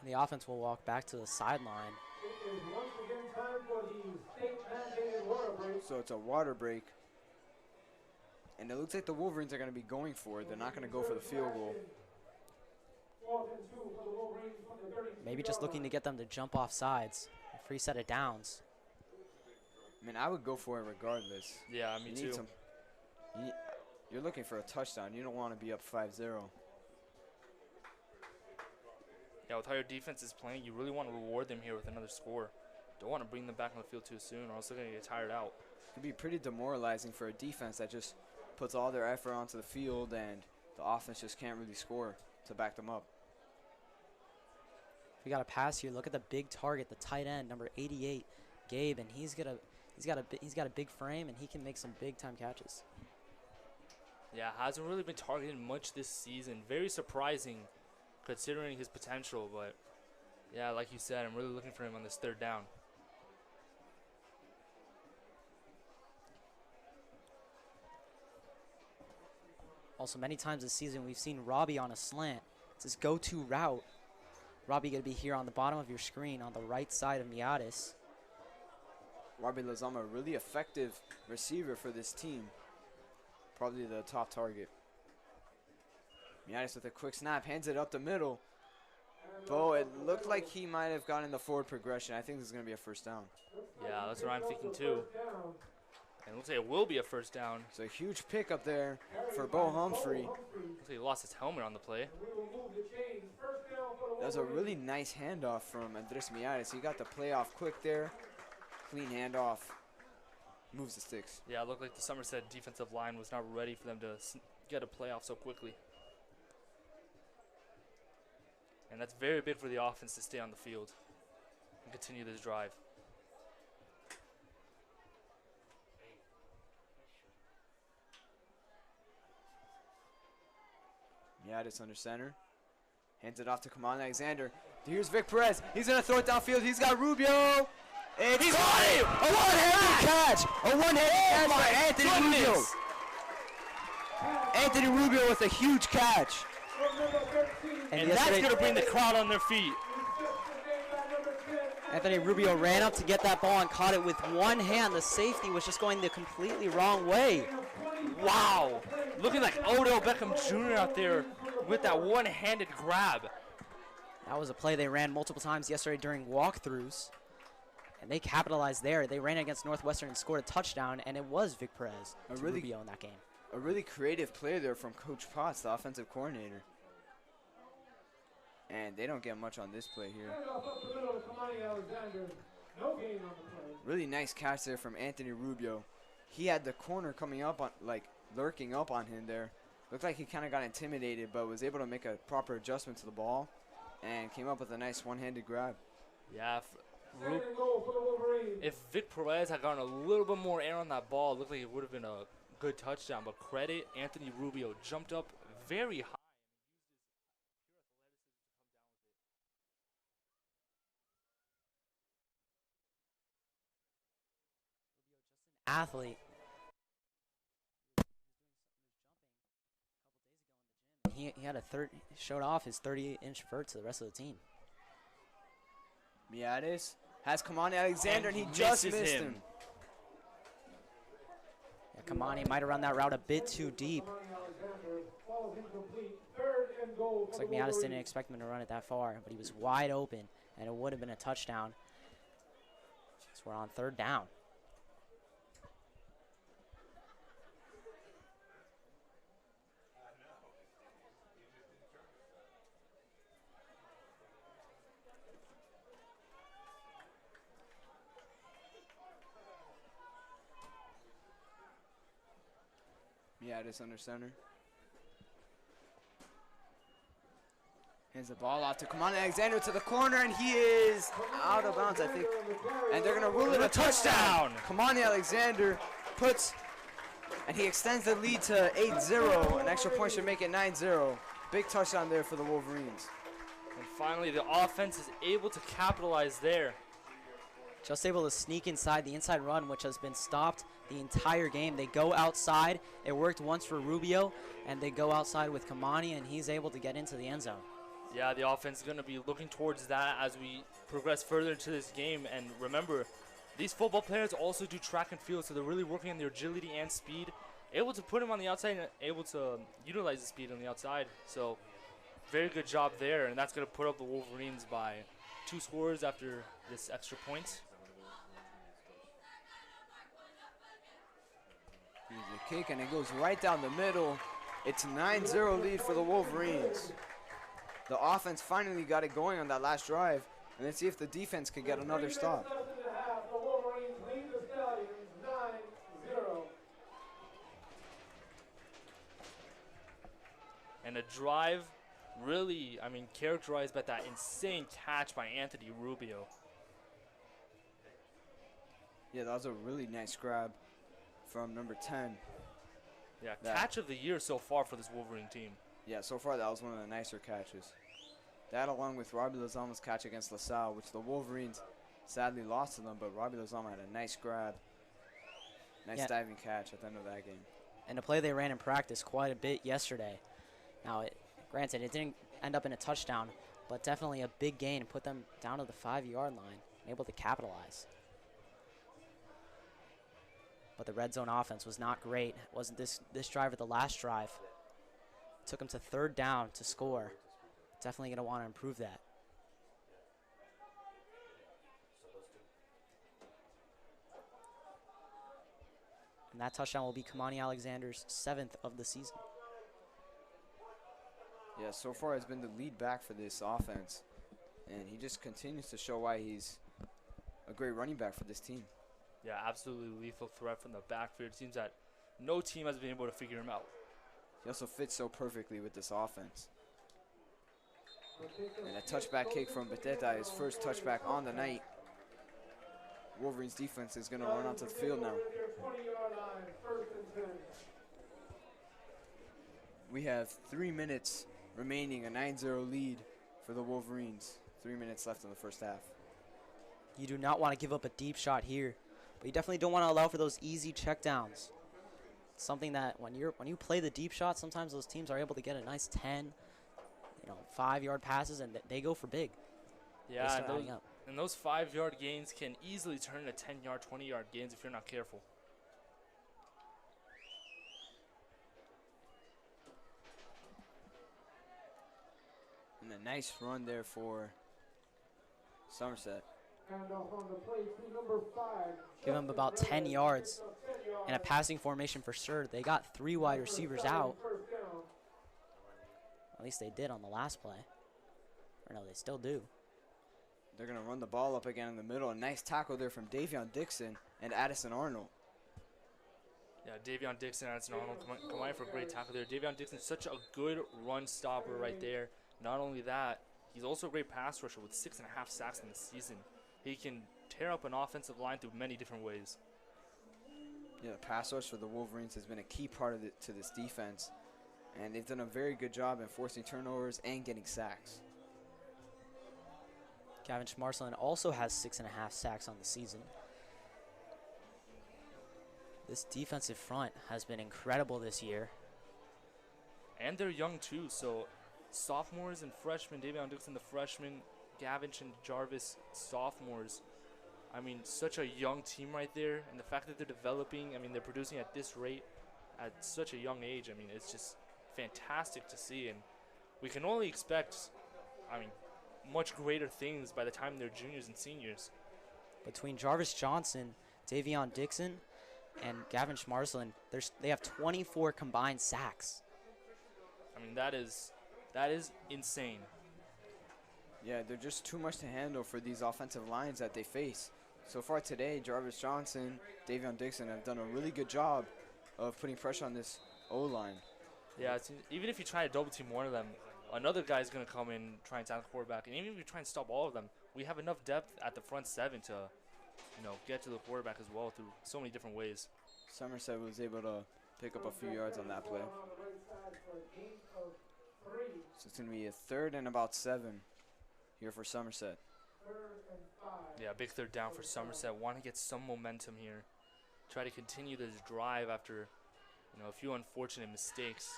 And the offense will walk back to the sideline. It is once again time for the state-mandated water break. So it's a water break. And it looks like the Wolverines are going to be going for it. They're not going to go for the field goal. 4th and 2 for the Wolverines from the 30. Maybe just looking to get them to jump off sides. A free set of downs. I mean, I would go for it regardless. Yeah, me You need too. you're looking for a touchdown. You don't want to be up 5-0. Yeah, with how your defense is playing, you really want to reward them here with another score. Don't want to bring them back on the field too soon, or else they're going to get tired out. It could be pretty demoralizing for a defense that just puts all their effort onto the field and the offense just can't really score to back them up. We got a pass here. Look at the big target, the tight end, number 88, Gabe, and he's got a big frame and he can make some big time catches. Yeah, hasn't really been targeted much this season. Very surprising considering his potential, but yeah, like you said, I'm really looking for him on this third down. Also, many times this season, we've seen Robbie on a slant. It's his go-to route. Robbie going to be here on the bottom of your screen on the right side of Miatis. Robbie Lozama, a really effective receiver for this team. Probably the top target. Miatis with a quick snap, hands it up the middle. Bo, it looked like he might have gotten the forward progression. I think this is going to be a first down. Yeah, that's what I'm thinking too. And it looks like it will be a first down. It's a huge pick up there for Bo Humphrey. Looks like he lost his helmet on the play. That was a really nice handoff from Andres Miatis. He got the play off quick there. Clean handoff. Moves the sticks. Yeah, it looked like the Somerset defensive line was not ready for them to get a play off so quickly. And that's very big for the offense to stay on the field and continue this drive. Miatis under center. Hands it off to Kamal Alexander. Here's Vic Perez. He's going to throw it downfield. He's got Rubio. And he's got it! A one-handed catch! A one-handed catch by Anthony Rubio. Anthony Rubio with a huge catch. And that's going to bring the crowd on their feet. Anthony Rubio ran up to get that ball and caught it with one hand. The safety was just going the completely wrong way. Wow. Looking like Odell Beckham Jr. out there with that one-handed grab. That was a play they ran multiple times yesterday during walkthroughs. And they capitalized there. They ran against Northwestern and scored a touchdown, and it was Vic Perez to Rubio in that game. A really creative play there from Coach Potts, the offensive coordinator. And they don't get much on this play here. Really nice catch there from Anthony Rubio. He had the corner coming up on, like, lurking up on him there. Looked like he kind of got intimidated, but was able to make a proper adjustment to the ball and came up with a nice one-handed grab. Yeah, if Vic Perez had gotten a little bit more air on that ball, it looked like it would have been a good touchdown. But credit, Anthony Rubio jumped up very high. Athlete. He had showed off his 38-inch vert to the rest of the team. Miatis has Kamani Alexander, and he just missed him. Yeah, Kamani might have run that route a bit too deep. Looks like Miatis didn't expect him to run it that far, but he was wide open, and it would have been a touchdown. So we're on third down. Miatis under center. Hands the ball off to Kamani Alexander to the corner, and he is out of bounds, I think. And they're going to rule it a touchdown. Kamani Alexander puts, and he extends the lead to 8-0. An extra point should make it 9-0. Big touchdown there for the Wolverines. And finally, the offense is able to capitalize there. Just able to sneak inside the inside run, which has been stopped the entire game. They go outside. It worked once for Rubio, and they go outside with Kamani, and he's able to get into the end zone. Yeah, the offense is going to be looking towards that as we progress further into this game. And remember, these football players also do track and field, so they're really working on their agility and speed. Able to put him on the outside and able to utilize the speed on the outside. So very good job there, and that's going to put up the Wolverines by 2 scores after this extra point. Here's a kick, and it goes right down the middle. It's 9-0 lead for the Wolverines. The offense finally got it going on that last drive, and let's see if the defense can get another stop. And a drive really, characterized by that insane catch by Anthony Rubio. Yeah, that was a really nice grab from number 10. Yeah, catch of the year so far for this Wolverine team. Yeah, so far that was one of the nicer catches. That along with Robbie Lozama's catch against LaSalle, which the Wolverines sadly lost to them, but Robbie Lozama had a nice grab, nice diving catch at the end of that game. And a play they ran in practice quite a bit yesterday. Now, granted, it didn't end up in a touchdown, but definitely a big gain and put them down to the 5-yard line and able to capitalize. But the red zone offense was not great. It wasn't this drive or the last drive. It took them to 3rd down to score. Definitely going to want to improve that. And that touchdown will be Kamani Alexander's 7th of the season. Yeah, so far has been the lead back for this offense. And he just continues to show why he's a great running back for this team. Yeah, absolutely lethal threat from the backfield. It seems that no team has been able to figure him out. He also fits so perfectly with this offense. And a touchback kick from Beteta, his first touchback on the night. Wolverines defense is going to run onto the field now. We have 3 minutes remaining, a 9-0 lead for the Wolverines. 3 minutes left in the first half. You do not want to give up a deep shot here, but you definitely don't want to allow for those easy checkdowns. Something that when you play the deep shot, sometimes those teams are able to get a nice 10, 5-yard passes, and they go for big. Yeah, and those 5-yard gains can easily turn into 10-yard, 20-yard gains if you're not careful. And a nice run there for Somerset. Give them about 10 yards in a passing formation for sure. They got 3 wide receivers out. At least they did on the last play. Or no, they still do. They're going to run the ball up again in the middle. A nice tackle there from Davion Dixon and Addison Arnold. Yeah, Davion Dixon and Addison Arnold combining for a great tackle there. Davion Dixon is such a good run stopper right there. Not only that, he's also a great pass rusher with 6.5 sacks in the season. He can tear up an offensive line through many different ways. Yeah, the pass rush for the Wolverines has been a key part of to this defense. And they've done a very good job in forcing turnovers and getting sacks. Gavin Schmarsland also has 6.5 sacks on the season. This defensive front has been incredible this year. And they're young too, so sophomores and freshmen, Davion Dixon the freshman, Gavin and Jarvis sophomores. I mean, such a young team right there, and the fact that they're developing, I mean, they're producing at this rate at such a young age, I mean, it's just fantastic to see, and we can only expect, I mean, much greater things by the time they're juniors and seniors. Between Jarvis Johnson, Davion Dixon, and Gavin Schmarsland, they have 24 combined sacks. I mean, that is insane. Yeah, they're just too much to handle for these offensive lines that they face. So far today, Jarvis Johnson, Davion Dixon have done a really good job of putting pressure on this O-line. Yeah, even if you try to double team one of them, another guy's going to come in and try and tackle the quarterback. And even if you try and stop all of them, we have enough depth at the front 7 to, get to the quarterback as well through so many different ways. Somerset was able to pick up a few yards on that play. So it's going to be a 3rd and about 7 here for Somerset. Yeah, big 3rd down for Somerset. Want to get some momentum here. Try to continue this drive after, a few unfortunate mistakes.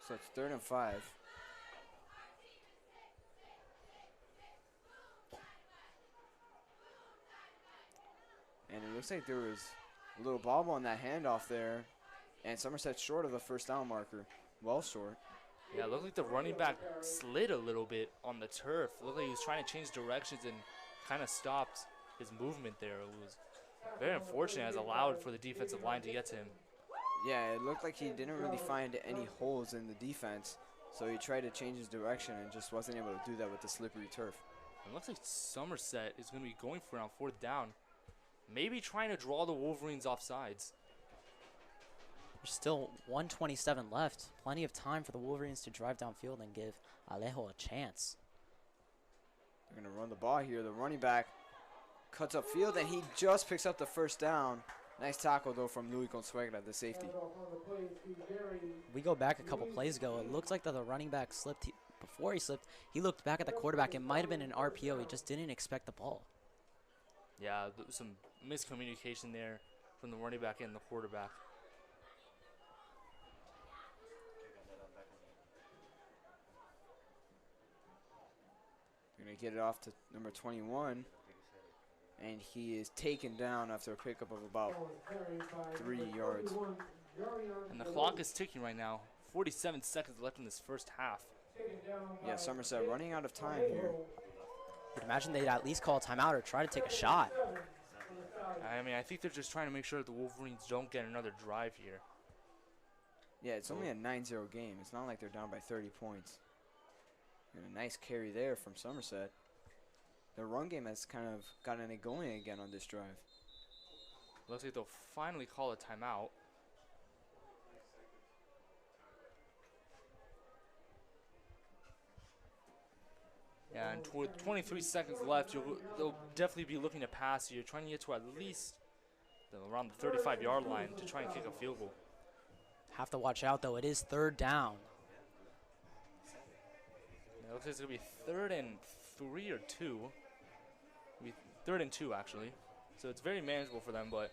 So it's 3rd and 5. And it looks like there was a little bobble on that handoff there. And Somerset's short of the 1st down marker. Well short. Yeah, it looked like the running back slid a little bit on the turf. It looked like he was trying to change directions and kind of stopped his movement there. It was very unfortunate as allowed for the defensive line to get to him. Yeah, it looked like he didn't really find any holes in the defense. So he tried to change his direction and just wasn't able to do that with the slippery turf. It looks like Somerset is going to be going for it on 4th down. Maybe trying to draw the Wolverines off sides. There's still 1:27 left. Plenty of time for the Wolverines to drive downfield and give Alejo a chance. They're going to run the ball here. The running back cuts up field, and he just picks up the 1st down Nice tackle, though, from Luis Consuegra, the safety. We go back a couple plays ago. It looks like that the running back slipped. Before he slipped, he looked back at the quarterback. It might have been an RPO. He just didn't expect the ball. Yeah, there was some miscommunication there from the running back and the quarterback. They're going to get it off to number 21. And he is taken down after a pickup of about 3 yards. And the clock is ticking right now. 47 seconds left in this first half. Yeah, Somerset running out of time here. You'd imagine they'd at least call a timeout or try to take a shot. I mean, I think they're just trying to make sure that the Wolverines don't get another drive here. Yeah, it's only a 9-0 game. It's not like they're down by 30 points. And a nice carry there from Somerset. The run game has kind of gotten it going again on this drive. Looks like they'll finally call a timeout. Yeah, and with 23 seconds left, they'll definitely be looking to pass. You're trying to get to at least around the 35-yard line to try and kick a field goal. Have to watch out, though. It is 3rd down. It looks like it's going to be 3rd and 3 or 2. 3rd and 2, actually. So it's very manageable for them, but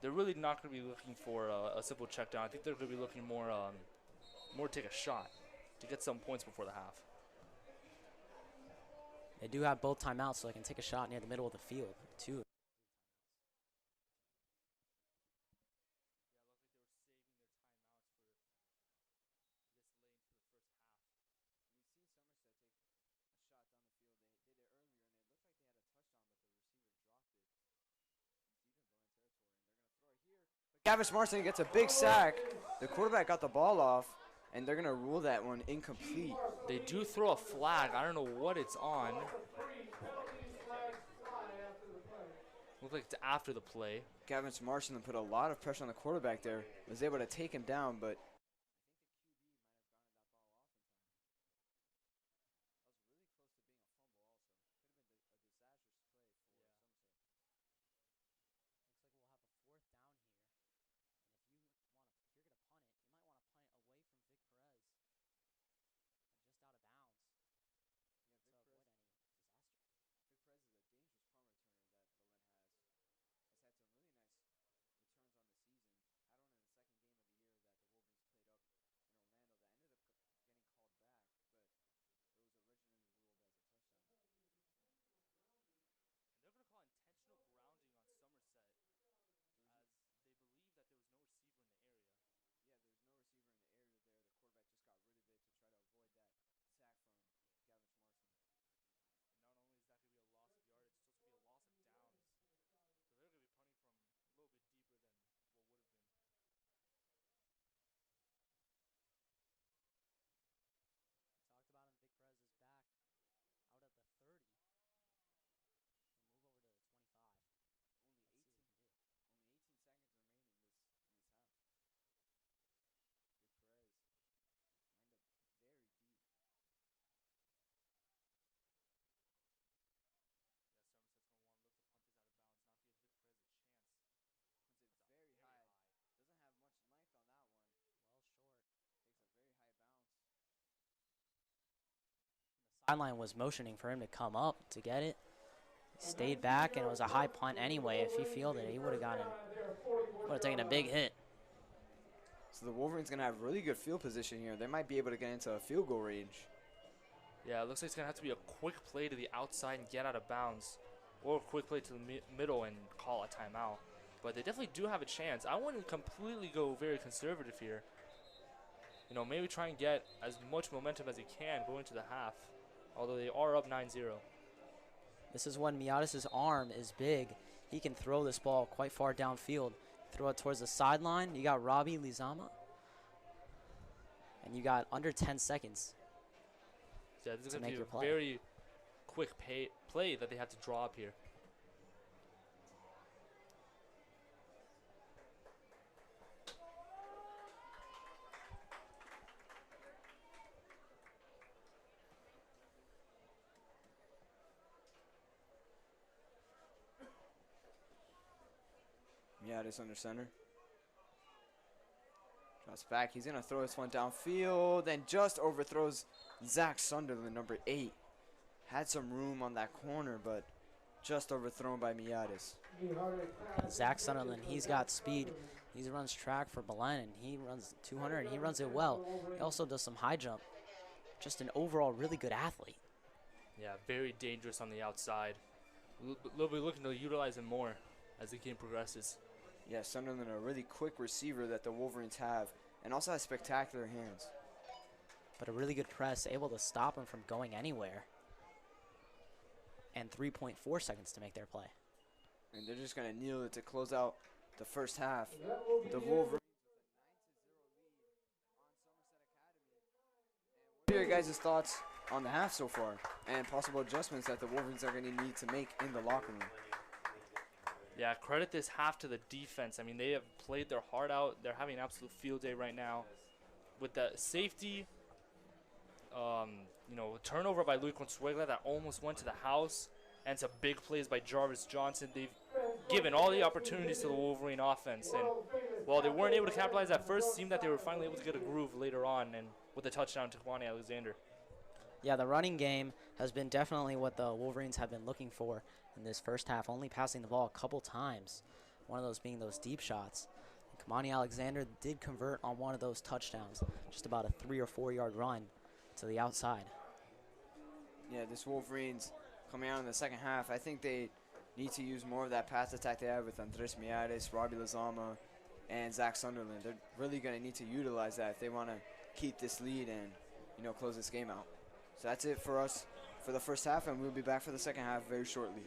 they're really not going to be looking for a simple check down. I think they're going to be looking more take a shot to get some points before the half. They do have both timeouts, so they can take a shot near the middle of the field, too. Gavish Marson gets a big sack. The quarterback got the ball off, and they're going to rule that one incomplete. They do throw a flag. I don't know what it's on. Looks like it's after the play. Gavish Marson put a lot of pressure on the quarterback there. Was able to take him down, but Sideline was motioning for him to come up to get it. He stayed back, and it was a high punt anyway. If he fielded it, he would have taken a big hit. so the Wolverines going to have really good field position here. They might be able to get into a field goal range. Yeah, it looks like it's going to have to be a quick play to the outside and get out of bounds, or a quick play to the middle and call a timeout. But they definitely do have a chance. I wouldn't completely go very conservative here. You know, maybe try and get as much momentum as you can going into the half, although they are up 9-0. This is when Miatis' arm is big. He can throw this ball quite far downfield. Throw it towards the sideline. You got Robbie Lizama. And you got under 10 seconds. Yeah, this is to going to make be your a play. very quick play that they have to draw up here. Miatis under center. Drops back. He's going to throw this one downfield and just overthrows Zach Sunderland, number 8. Had some room on that corner, but just overthrown by Miatis. Zach Sunderland, he's got speed. He runs track for Belen, and he runs 200, and he runs it well. He also does some high jump. Just an overall really good athlete. Yeah, very dangerous on the outside. They'll be looking to utilize him more as the game progresses. Yeah, Sunderland, a really quick receiver that the Wolverines have, and also has spectacular hands. But a really good press, able to stop him from going anywhere. And 3.4 seconds to make their play. And they're just going to kneel it to close out the first half. The Wolverines. What are your guys' thoughts on the half so far and possible adjustments that the Wolverines are going to need to make in the locker room? Yeah, credit this half to the defense. I mean, they have played their heart out. They're having an absolute field day right now. With the safety, turnover by Luis Consuegra that almost went to the house, and some big plays by Jarvis Johnson. They've given all the opportunities to the Wolverine offense, and while they weren't able to capitalize at first, it seemed that they were finally able to get a groove later on, and with a touchdown to Kwani Alexander. Yeah, the running game has been definitely what the Wolverines have been looking for in this first half, only passing the ball a couple times, one of those being those deep shots. And Kamani Alexander did convert on one of those touchdowns, just about a 3 or 4 yard run to the outside. Yeah, this Wolverines coming out in the second half, I think they need to use more of that pass attack they have with Andres Miatis, Robbie Lozama, and Zach Sunderland. They're really going to need to utilize that if they want to keep this lead and, close this game out. So that's it for us for the first half, and we'll be back for the second half very shortly.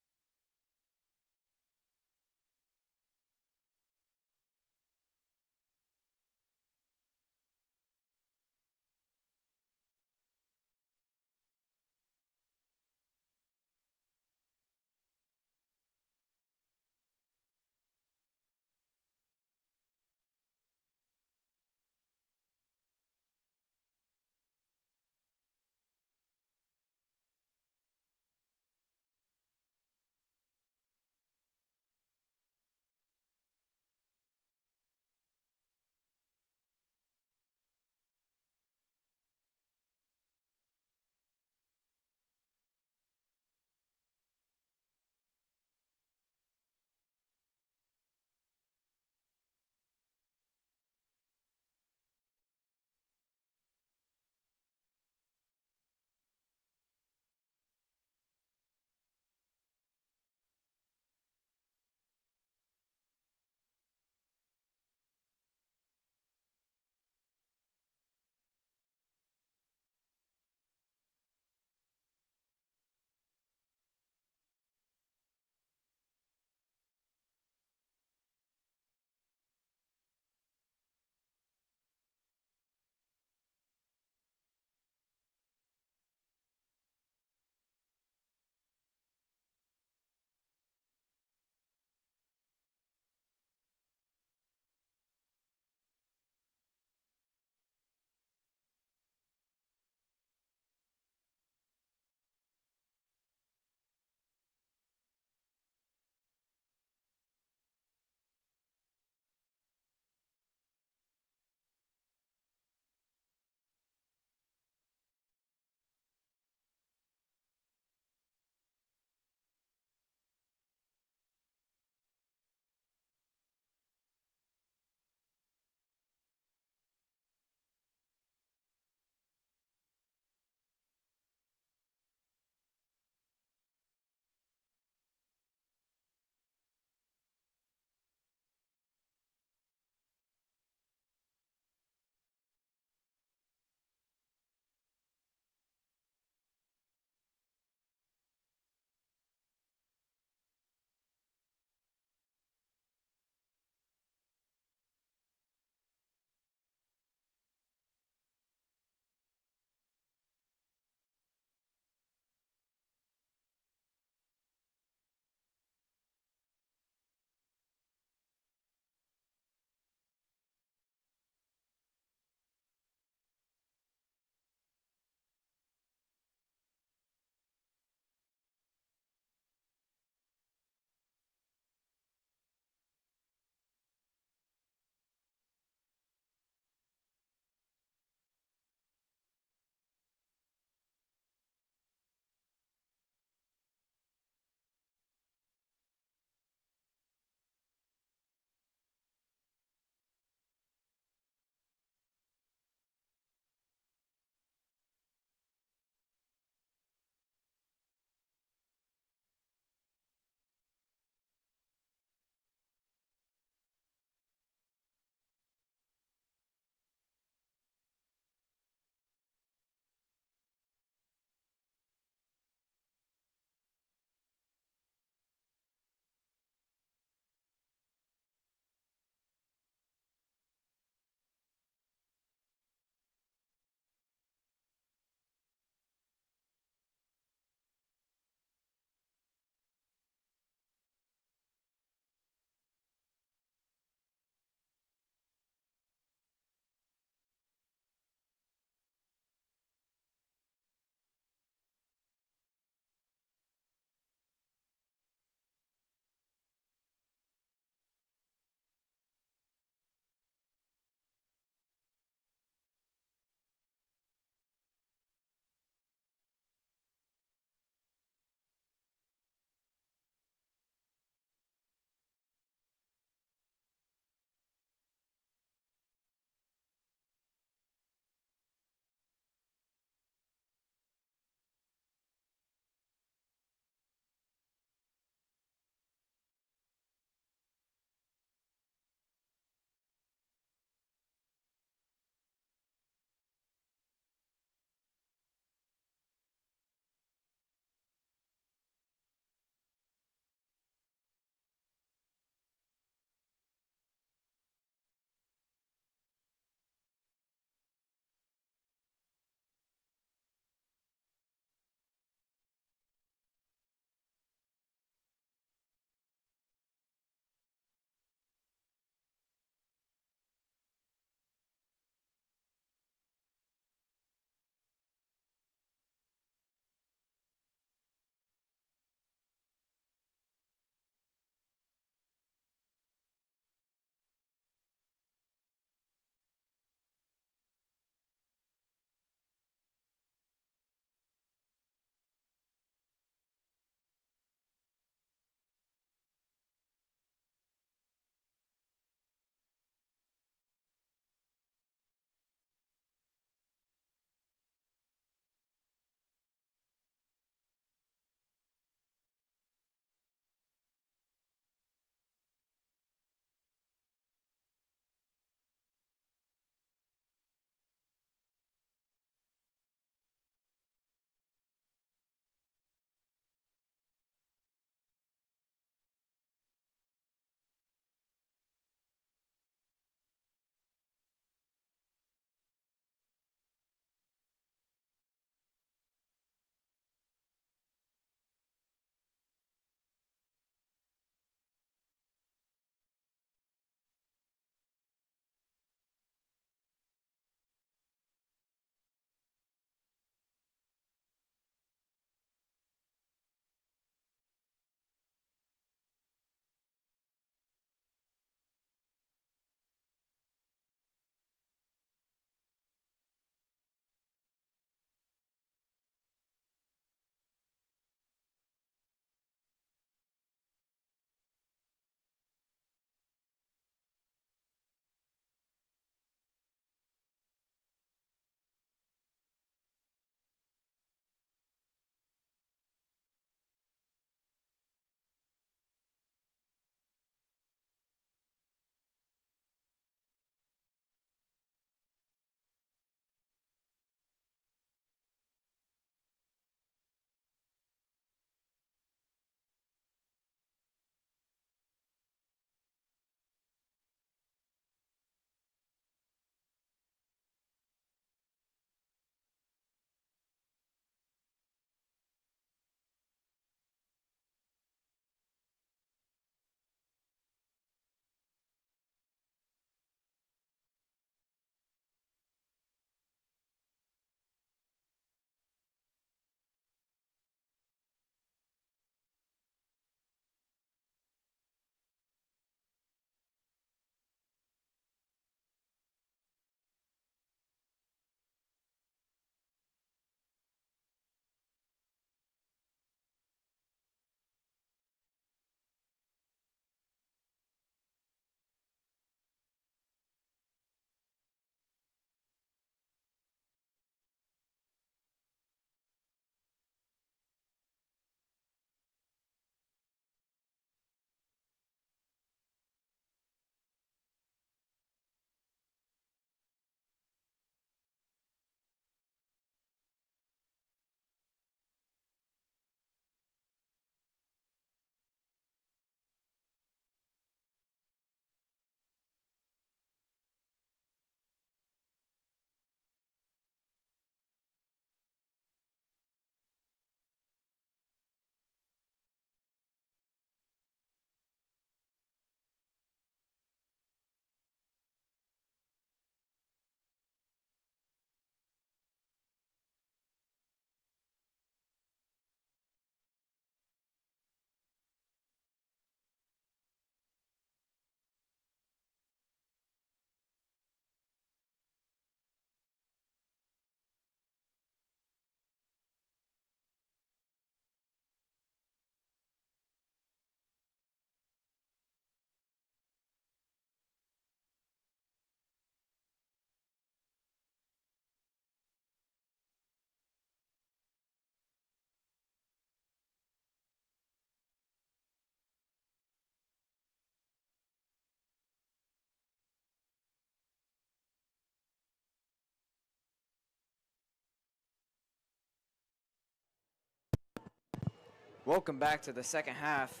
Welcome back to the second half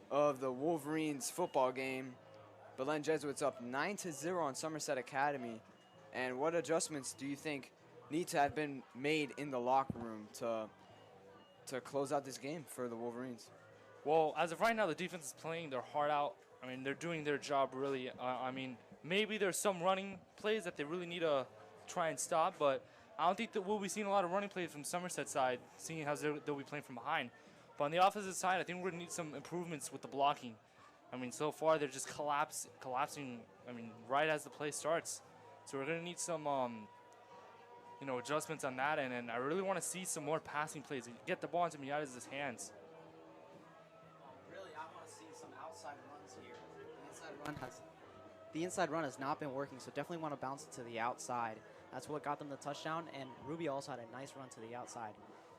of the Wolverines football game. Belen Jesuit's up 9-0 on Somerset Academy. And what adjustments do you think need to have been made in the locker room to close out this game for the Wolverines? Well, as of right now, the defense is playing their heart out. I mean, they're doing their job really. I mean, maybe there's some running plays that they really need to try and stop, but I don't think that we'll be seeing a lot of running plays from Somerset's side, seeing how they'll be playing from behind. But on the offensive side, I think we're going to need some improvements with the blocking. I mean, so far they're just collapsing, I mean, right as the play starts. So we're going to need some, adjustments on that end, and I really want to see some more passing plays and get the ball into Miatas' hands. Really, I want to see some outside runs here. The inside run has not been working, so definitely want to bounce it to the outside. That's what got them the touchdown, and Rubio also had a nice run to the outside.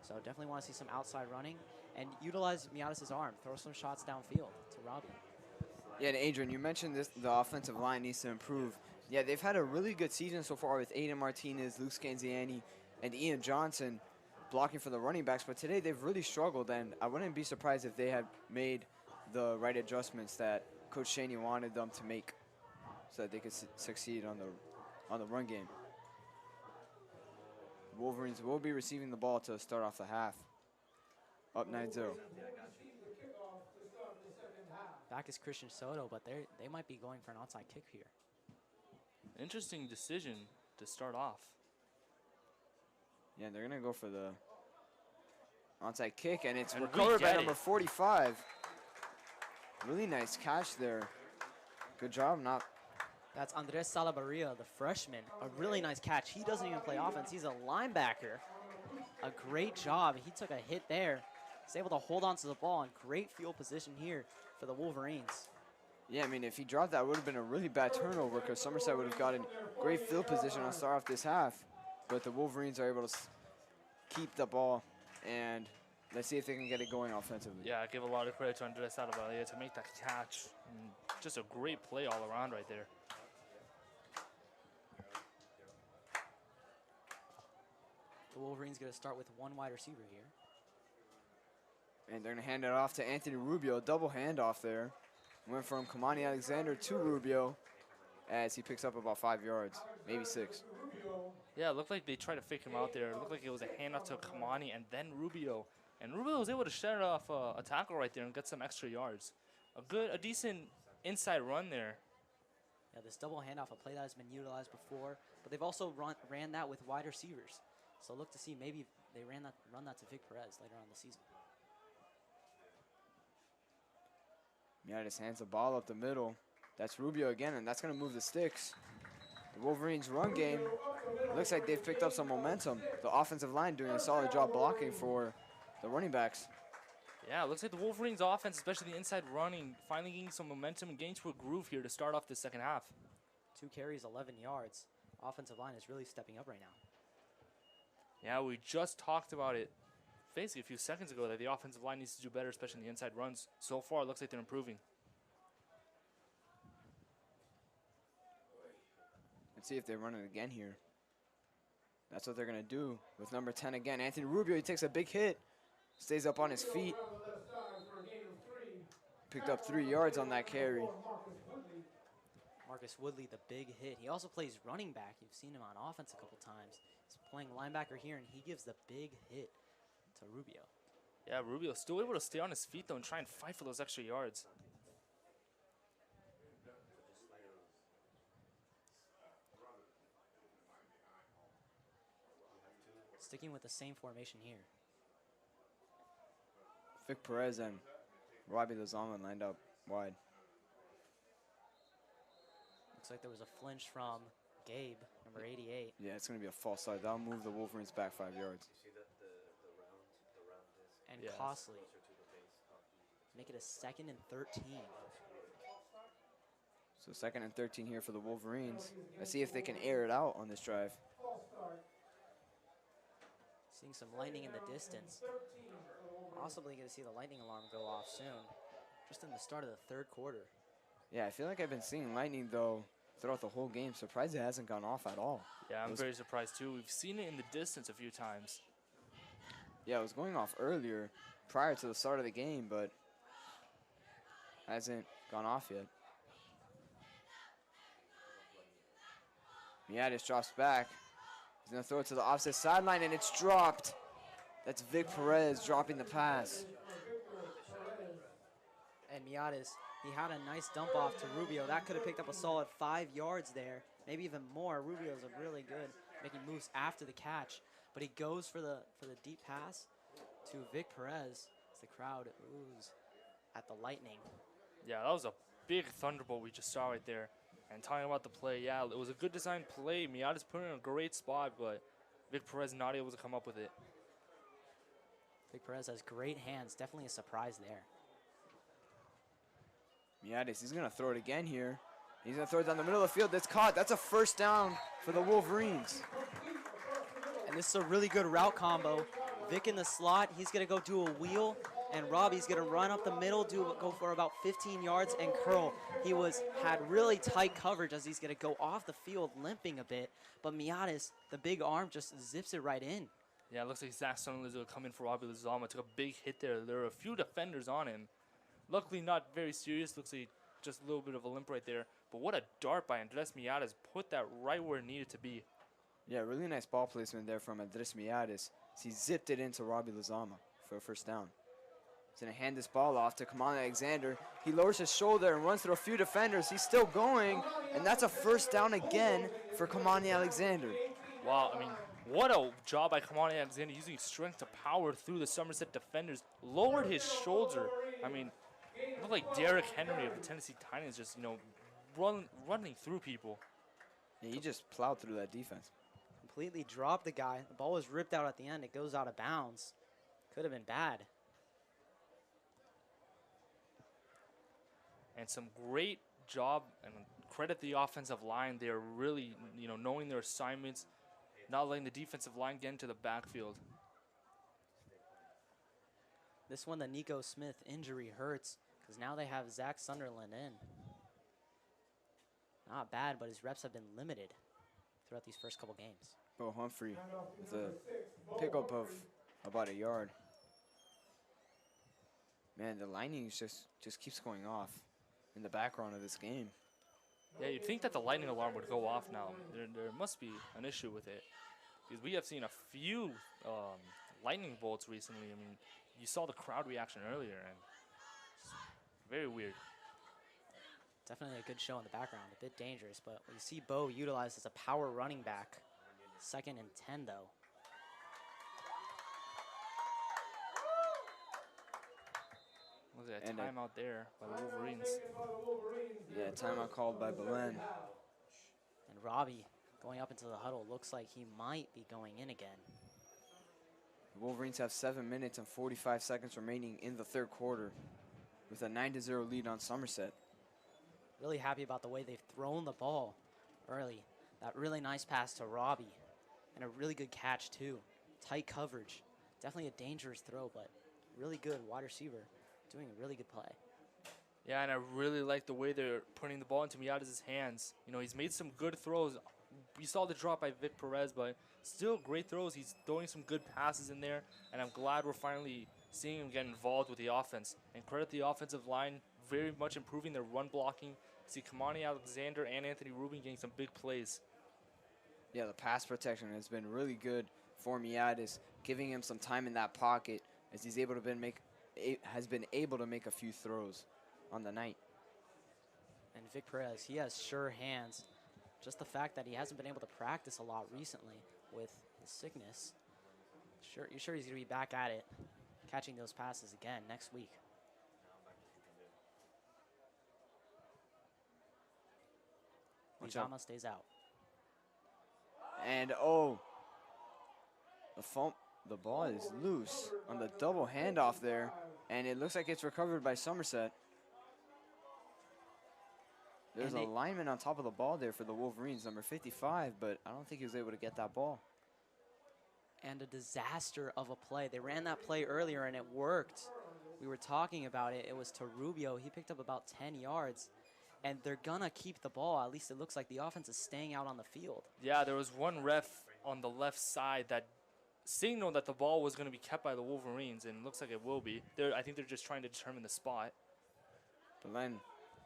So definitely want to see some outside running and utilize Miatas' arm. Throw some shots downfield to Robbie. Yeah, and Adrian, you mentioned the offensive line needs to improve. Yeah, they've had a really good season so far with Aiden Martinez, Luke Scanziani, and Ian Johnson blocking for the running backs. But today they've really struggled, and I wouldn't be surprised if they had made the right adjustments that Coach Shaney wanted them to make so that they could succeed on the run game. Wolverines will be receiving the ball to start off the half. Up 9-0. Back is Christian Soto, but they might be going for an onside kick here. Interesting decision to start off. Yeah, they're going to go for the onside kick, and it's recovered by number 45. Really nice catch there. Good job. That's Andres Salabarria, the freshman. A really nice catch. He doesn't even play offense. He's a linebacker. A great job. He took a hit there. He's able to hold on to the ball in great field position here for the Wolverines. Yeah, I mean, if he dropped that, it would have been a really bad turnover because Somerset would have gotten great field position to start off this half. But the Wolverines are able to keep the ball, and let's see if they can get it going offensively. Yeah, I give a lot of credit to Andres Salabarria to make that catch. Just a great play all around right there. The Wolverines going to start with one wide receiver here. And they're going to hand it off to Anthony Rubio. Double handoff there. Went from Kamani Alexander to Rubio as he picks up about 5 yards, maybe 6. Yeah, it looked like they tried to fake him out there. It looked like it was a handoff to Kamani and then Rubio. And Rubio was able to shed off a tackle right there and get some extra yards. A decent inside run there. Yeah, this double handoff, a play that has been utilized before, but they've also ran that with wide receivers. So look to see maybe they run that to Vic Perez later on in the season. Miatas hands the ball up the middle. That's Rubio again, and that's going to move the sticks. The Wolverines' run game looks like they've picked up some momentum. The offensive line doing a solid job blocking for the running backs. Yeah, it looks like the Wolverines' offense, especially the inside running, finally getting some momentum and getting to a groove here to start off the second half. 2 carries, 11 yards. Offensive line is really stepping up right now. Yeah, we just talked about it basically a few seconds ago that the offensive line needs to do better, especially in the inside runs. So far, it looks like they're improving. Let's see if they run it again here. That's what they're going to do with number 10 again. Anthony Rubio, he takes a big hit, stays up on his feet. Picked up 3 yards on that carry. Marcus Woodley, the big hit. He also plays running back. You've seen him on offense a couple times. He's playing linebacker here, and he gives the big hit to Rubio. Yeah, Rubio still able to stay on his feet, though, and try and fight for those extra yards. Sticking with the same formation here. Vic Perez and Robbie Lozama lined up wide. Looks like there was a flinch from Gabe, number 88. Yeah, it's going to be a false start. That'll move the Wolverines back 5 yards. And costly. Make it a 2nd and 13. So 2nd and 13 here for the Wolverines. Let's see if they can air it out on this drive. Seeing some lightning in the distance. Possibly going to see the lightning alarm go off soon. Just in the start of the 3rd quarter. Yeah, I feel like I've been seeing lightning, though, throughout the whole game. Surprised it hasn't gone off at all. Yeah, I'm very surprised, too. We've seen it in the distance a few times. Yeah, it was going off earlier, prior to the start of the game, but hasn't gone off yet. Miatis drops back. He's going to throw it to the opposite sideline, and it's dropped. That's Vic Perez dropping the pass. And Miatis, he had a nice dump off to Rubio. That could have picked up a solid 5 yards there, maybe even more. Rubio's a really good making moves after the catch, but he goes for the deep pass to Vic Perez as the crowd oohs at the Lightning. Yeah, that was a big thunderbolt we just saw right there. And talking about the play, yeah, it was a good design play. Miatis put it in a great spot, but Vic Perez not able to come up with it. Vic Perez has great hands. Definitely a surprise there. Miatis, he's going to throw it again here. He's going to throw it down the middle of the field. That's caught. That's a first down for the Wolverines. And this is a really good route combo. Vic in the slot, he's going to go do a wheel, and Robbie's going to run up the middle, go for about 15 yards and curl. He had really tight coverage as he's going to go off the field limping a bit, but Miatis, the big arm, just zips it right in. Yeah, it looks like Zach Sunderland's going to come in for Robbie Lizama. Took a big hit there. There are a few defenders on him. Luckily not very serious. Looks like just a little bit of a limp right there. But what a dart by Andres Miatis. Put that right where it needed to be. Yeah, really nice ball placement there from Andres Miatis. He zipped it into Robbie Lizama for a first down. He's going to hand this ball off to Kamani Alexander. He lowers his shoulder and runs through a few defenders. He's still going, and that's a first down again for Kamani Alexander. Wow, I mean, what a job by Kamani Alexander using strength to power through the Somerset defenders. Lowered his shoulder. I mean, it looked like Derrick Henry of the Tennessee Titans just, running through people. Yeah, he just plowed through that defense. Completely dropped the guy. The ball was ripped out at the end. It goes out of bounds. Could have been bad. And some great job, and credit the offensive line. They're really, knowing their assignments, not letting the defensive line get into the backfield. This one, the Nico Smith injury hurts because now they have Zach Sunderland in. Not bad, but his reps have been limited throughout these first couple games. Bo Humphrey with a pickup of about a yard. Man, the Lightning just keeps going off in the background of this game. Yeah, you'd think that the lightning alarm would go off now. There must be an issue with it. Because we have seen a few lightning bolts recently. I mean, you saw the crowd reaction earlier, and it's very weird. Definitely a good show in the background. A bit dangerous, but we see Bo utilized as a power running back. 2nd and 10, though. Was it a timeout there by the Wolverines? Yeah, timeout called by Belen. And Robbie going up into the huddle looks like he might be going in again. The Wolverines have 7 minutes and 45 seconds remaining in the third quarter with a 9-0 lead on Somerset. Really happy about the way they've thrown the ball early. That really nice pass to Robbie and a really good catch too. Tight coverage. Definitely a dangerous throw, but really good wide receiver doing a really good play. Yeah, and I really like the way they're putting the ball into Miatis' hands. He's made some good throws. We saw the drop by Vic Perez, but still great throws. He's throwing some good passes in there, and I'm glad we're finally seeing him get involved with the offense. And credit the offensive line, very much improving their run blocking. See Kamani Alexander and Anthony Rubin getting some big plays. Yeah, the pass protection has been really good for Miatis, giving him some time in that pocket as he's able to has been able to make a few throws on the night. And Vic Perez, he has sure hands. Just the fact that he hasn't been able to practice a lot recently with the sickness. You're sure he's going to be back at it, catching those passes again next week. Lizama stays out. And the ball is loose on the double handoff there, and it looks like it's recovered by Somerset. There's a lineman on top of the ball there for the Wolverines, number 55, but I don't think he was able to get that ball. And a disaster of a play. They ran that play earlier, and it worked. We were talking about it. It was to Rubio. He picked up about 10 yards. And they're going to keep the ball. At least it looks like the offense is staying out on the field. Yeah, there was one ref on the left side that signal that the ball was going to be kept by the Wolverines, and it looks like it will be. I think they're just trying to determine the spot. Belen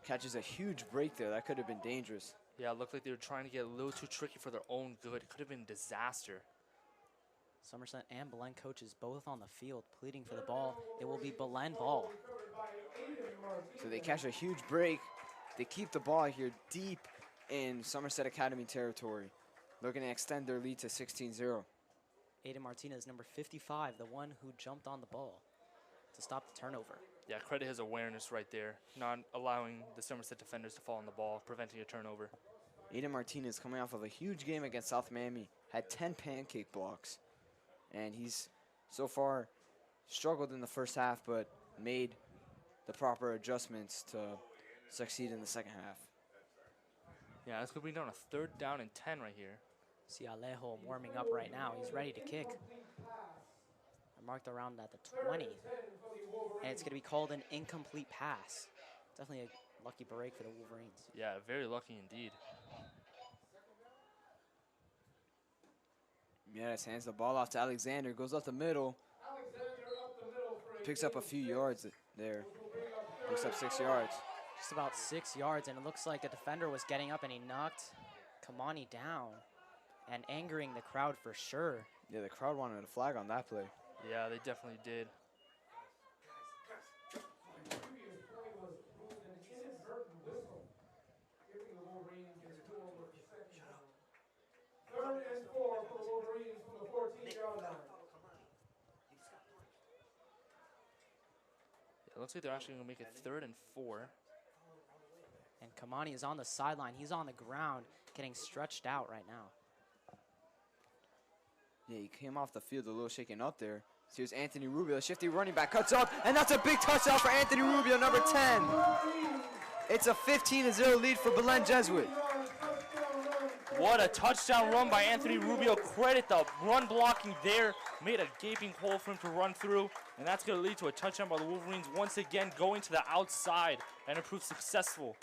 catches a huge break there. That could have been dangerous. Yeah, it looked like they were trying to get a little too tricky for their own good. It could have been a disaster. Somerset and Belen coaches both on the field pleading for the ball. It will be Belen ball. So they catch a huge break. They keep the ball here deep in Somerset Academy territory, looking to extend their lead to 16-0. Aiden Martinez, number 55, the one who jumped on the ball to stop the turnover. Yeah, credit his awareness right there, not allowing the Somerset defenders to fall on the ball, preventing a turnover. Aiden Martinez, coming off of a huge game against South Miami, had 10 pancake blocks. And he's so far struggled in the first half, but made the proper adjustments to succeed in the second half. Yeah, it's going to bring down a 3rd down and 10 right here. See Alejo warming up right now. He's ready to kick. I marked around at the 20. And it's going to be called an incomplete pass. Definitely a lucky break for the Wolverines. Yeah, very lucky indeed. Mieres hands the ball off to Alexander, goes up the middle, picks up a few yards there, picks up 6 yards. Just about 6 yards, and it looks like a defender was getting up and he knocked Kamani down and angering the crowd for sure. Yeah, the crowd wanted a flag on that play. Yeah, they definitely did. Third and 4 for the Wolverines from the 14-yard line. It looks like they're actually going to make it 3rd and 4. And Kamani is on the sideline. He's on the ground getting stretched out right now. Yeah, he came off the field a little shaken up there. So here's Anthony Rubio, shifty running back, cuts up, and that's a big touchdown for Anthony Rubio, number 10. It's a 15-0 lead for Belen Jesuit. What a touchdown run by Anthony Rubio. Credit the run blocking there. Made a gaping hole for him to run through. And that's going to lead to a touchdown by the Wolverines once again going to the outside. And it proved successful.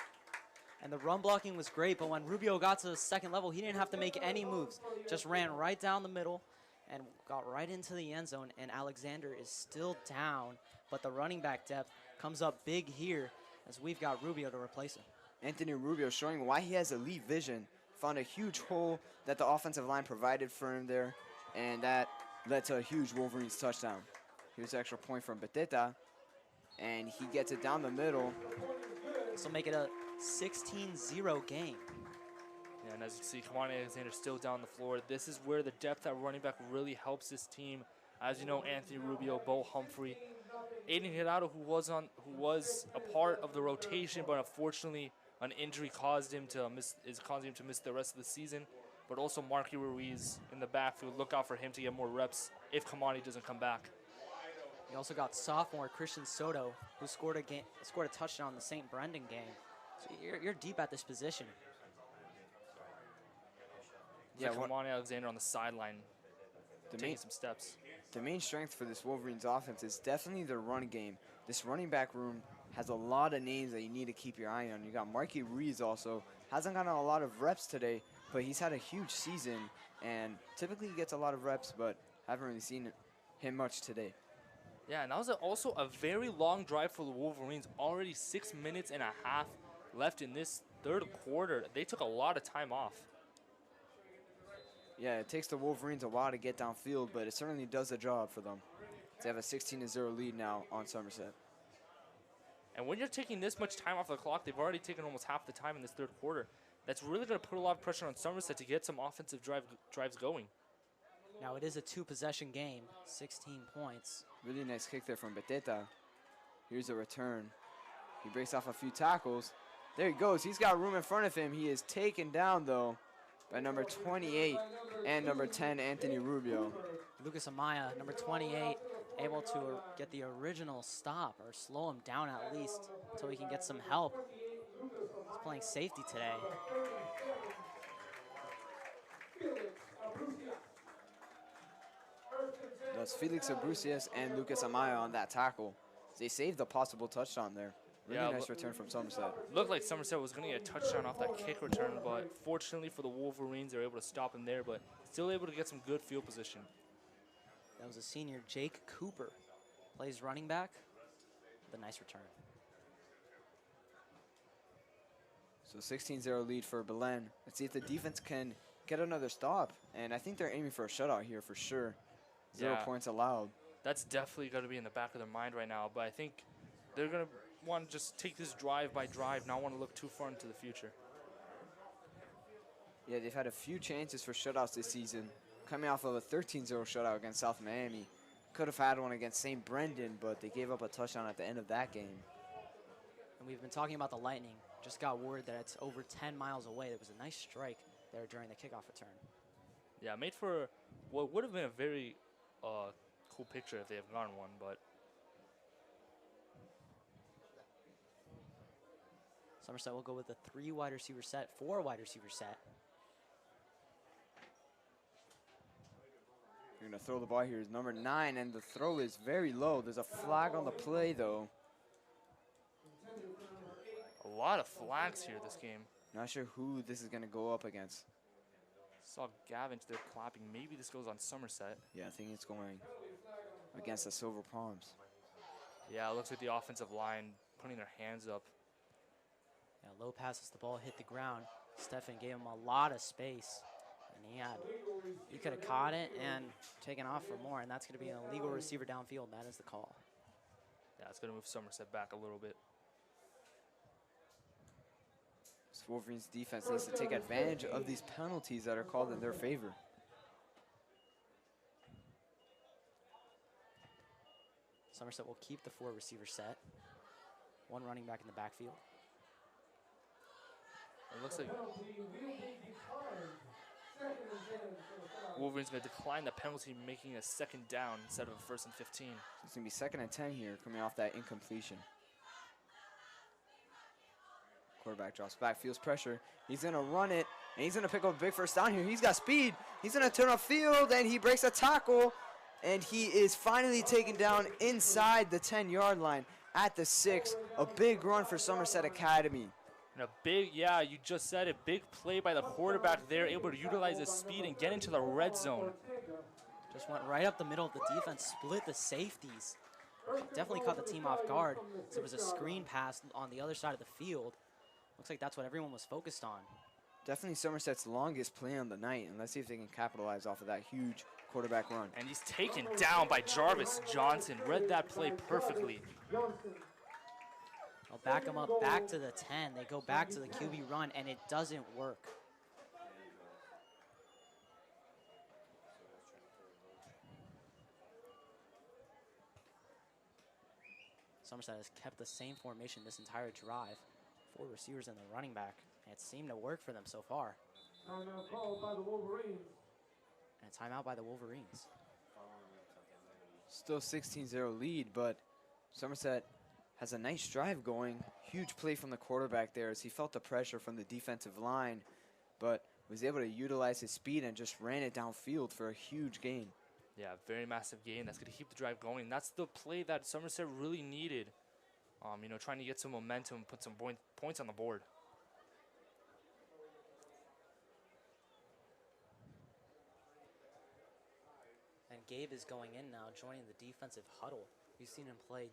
And the run blocking was great, but when Rubio got to the second level, he didn't have to make any moves. Just ran right down the middle and got right into the end zone. And Alexander is still down, but the running back depth comes up big here as we've got Rubio to replace him. Anthony Rubio showing why he has elite vision. Found a huge hole that the offensive line provided for him there, and that led to a huge Wolverines touchdown. Here's an extra point from Beteta, and he gets it down the middle. This will make it a 16-0 game. Yeah, and as you see, Kamani Alexander still down the floor. This is where the depth at running back really helps this team. As you know, Anthony Rubio, Bo Humphrey, Aiden Hirado, who was a part of the rotation, but unfortunately an injury caused him to miss the rest of the season. But also Marky Ruiz in the backfield. Look out for him to get more reps if Kamani doesn't come back. You also got sophomore Christian Soto, who scored a touchdown in the St. Brendan game. So you're deep at this position. Yeah, Kamani Alexander on the sideline, taking some steps. The main strength for this Wolverines offense is definitely their run game. This running back room has a lot of names that you need to keep your eye on. You got Marky Ruiz also. Hasn't gotten a lot of reps today, but he's had a huge season, and typically he gets a lot of reps, but haven't really seen him much today. Yeah, and that was also a very long drive for the Wolverines. Already 6 minutes and a half left in this third quarter. They took a lot of time off. Yeah, it takes the Wolverines a while to get downfield, but it certainly does the job for them. They have a 16-0 lead now on Somerset. And when you're taking this much time off the clock, they've already taken almost half the time in this third quarter. That's really going to put a lot of pressure on Somerset to get some offensive drives going. Now it is a 2-possession game, 16 points. Really nice kick there from Beteta. Here's a return. He breaks off a few tackles. There he goes. He's got room in front of him. He is taken down, though, by number 28 and number 10, Anthony Rubio. Lucas Amaya, number 28, able to get the original stop or slow him down at least until he can get some help. He's playing safety today. That's Felix Abrucias and Lucas Amaya on that tackle. They saved a possible touchdown there. Really nice return from Somerset. Looked like Somerset was going to get a touchdown off that kick return, but fortunately for the Wolverines, they were able to stop him there, but still able to get some good field position. That was a senior, Jake Cooper. Plays running back with a nice return. So 16-0 lead for Belen. Let's see if the defense can get another stop. And I think they're aiming for a shutout here for sure. 0 points allowed. That's definitely going to be in the back of their mind right now. But I think they're going to want to just take this drive by drive, not want to look too far into the future. Yeah, they've had a few chances for shutouts this season. Coming off of a 13-0 shutout against South Miami. Could have had one against St. Brendan, but they gave up a touchdown at the end of that game. And we've been talking about the Lightning. Just got word that it's over 10 miles away. There was a nice strike there during the kickoff return. Yeah, made for what would have been a very cool picture if they have gotten one, but Somerset will go with a 3 wide receiver set, 4 wide receiver set. You're going to throw the ball here is number 9, and the throw is very low. There's a flag on the play, though. a lot of flags here this game. Not sure who this is going to go up against. Saw Gavin there clapping. Maybe this goes on Somerset. Yeah, I think it's going against the Silver Palms. Yeah, it looks like the offensive line putting their hands up. Yeah, low passes, the ball hit the ground. Stefan gave him a lot of space. And he could have caught it and taken off for more, and that's going to be an illegal receiver downfield. That is the call. Yeah, it's going to move Somerset back a little bit. This Wolverines defense needs to take advantage of these penalties that are called in their favor. Somerset will keep the 4 receiver set. 1 running back in the backfield. It looks like Wolverines going to decline the penalty, making a 2nd down instead of a 1st and 15. So it's going to be 2nd and 10 here, coming off that incompletion. Quarterback drops back, feels pressure. He's going to run it, and he's going to pick up a big 1st down here. He's got speed. He's going to turn upfield, and he breaks a tackle, and he is finally taken down inside the 10-yard line at the 6. A big run for Somerset Academy. And a big, yeah, you just said it, big play by the quarterback there, able to utilize his speed and get into the red zone. Just went right up the middle of the defense, split the safeties. Definitely caught the team off guard. So it was a screen pass on the other side of the field. Looks like that's what everyone was focused on. Definitely Somerset's longest play on the night, and let's see if they can capitalize off of that huge quarterback run. And he's taken down by Jarvis Johnson. Read that play perfectly. They'll back him up back to the 10. They go back to the QB run, and it doesn't work. Somerset has kept the same formation this entire drive. 4 receivers and the running back. And it seemed to work for them so far. Timeout called by the Wolverines. And a timeout by the Wolverines. Still 16-0 lead, but Somerset has a nice drive going. Huge play from the quarterback there as he felt the pressure from the defensive line, but was able to utilize his speed and just ran it downfield for a huge gain. Yeah, very massive gain. That's going to keep the drive going. That's the play that Somerset really needed. You know, trying to get some momentum, put some points on the board. And Gabe is going in now, joining the defensive huddle. We've seen him play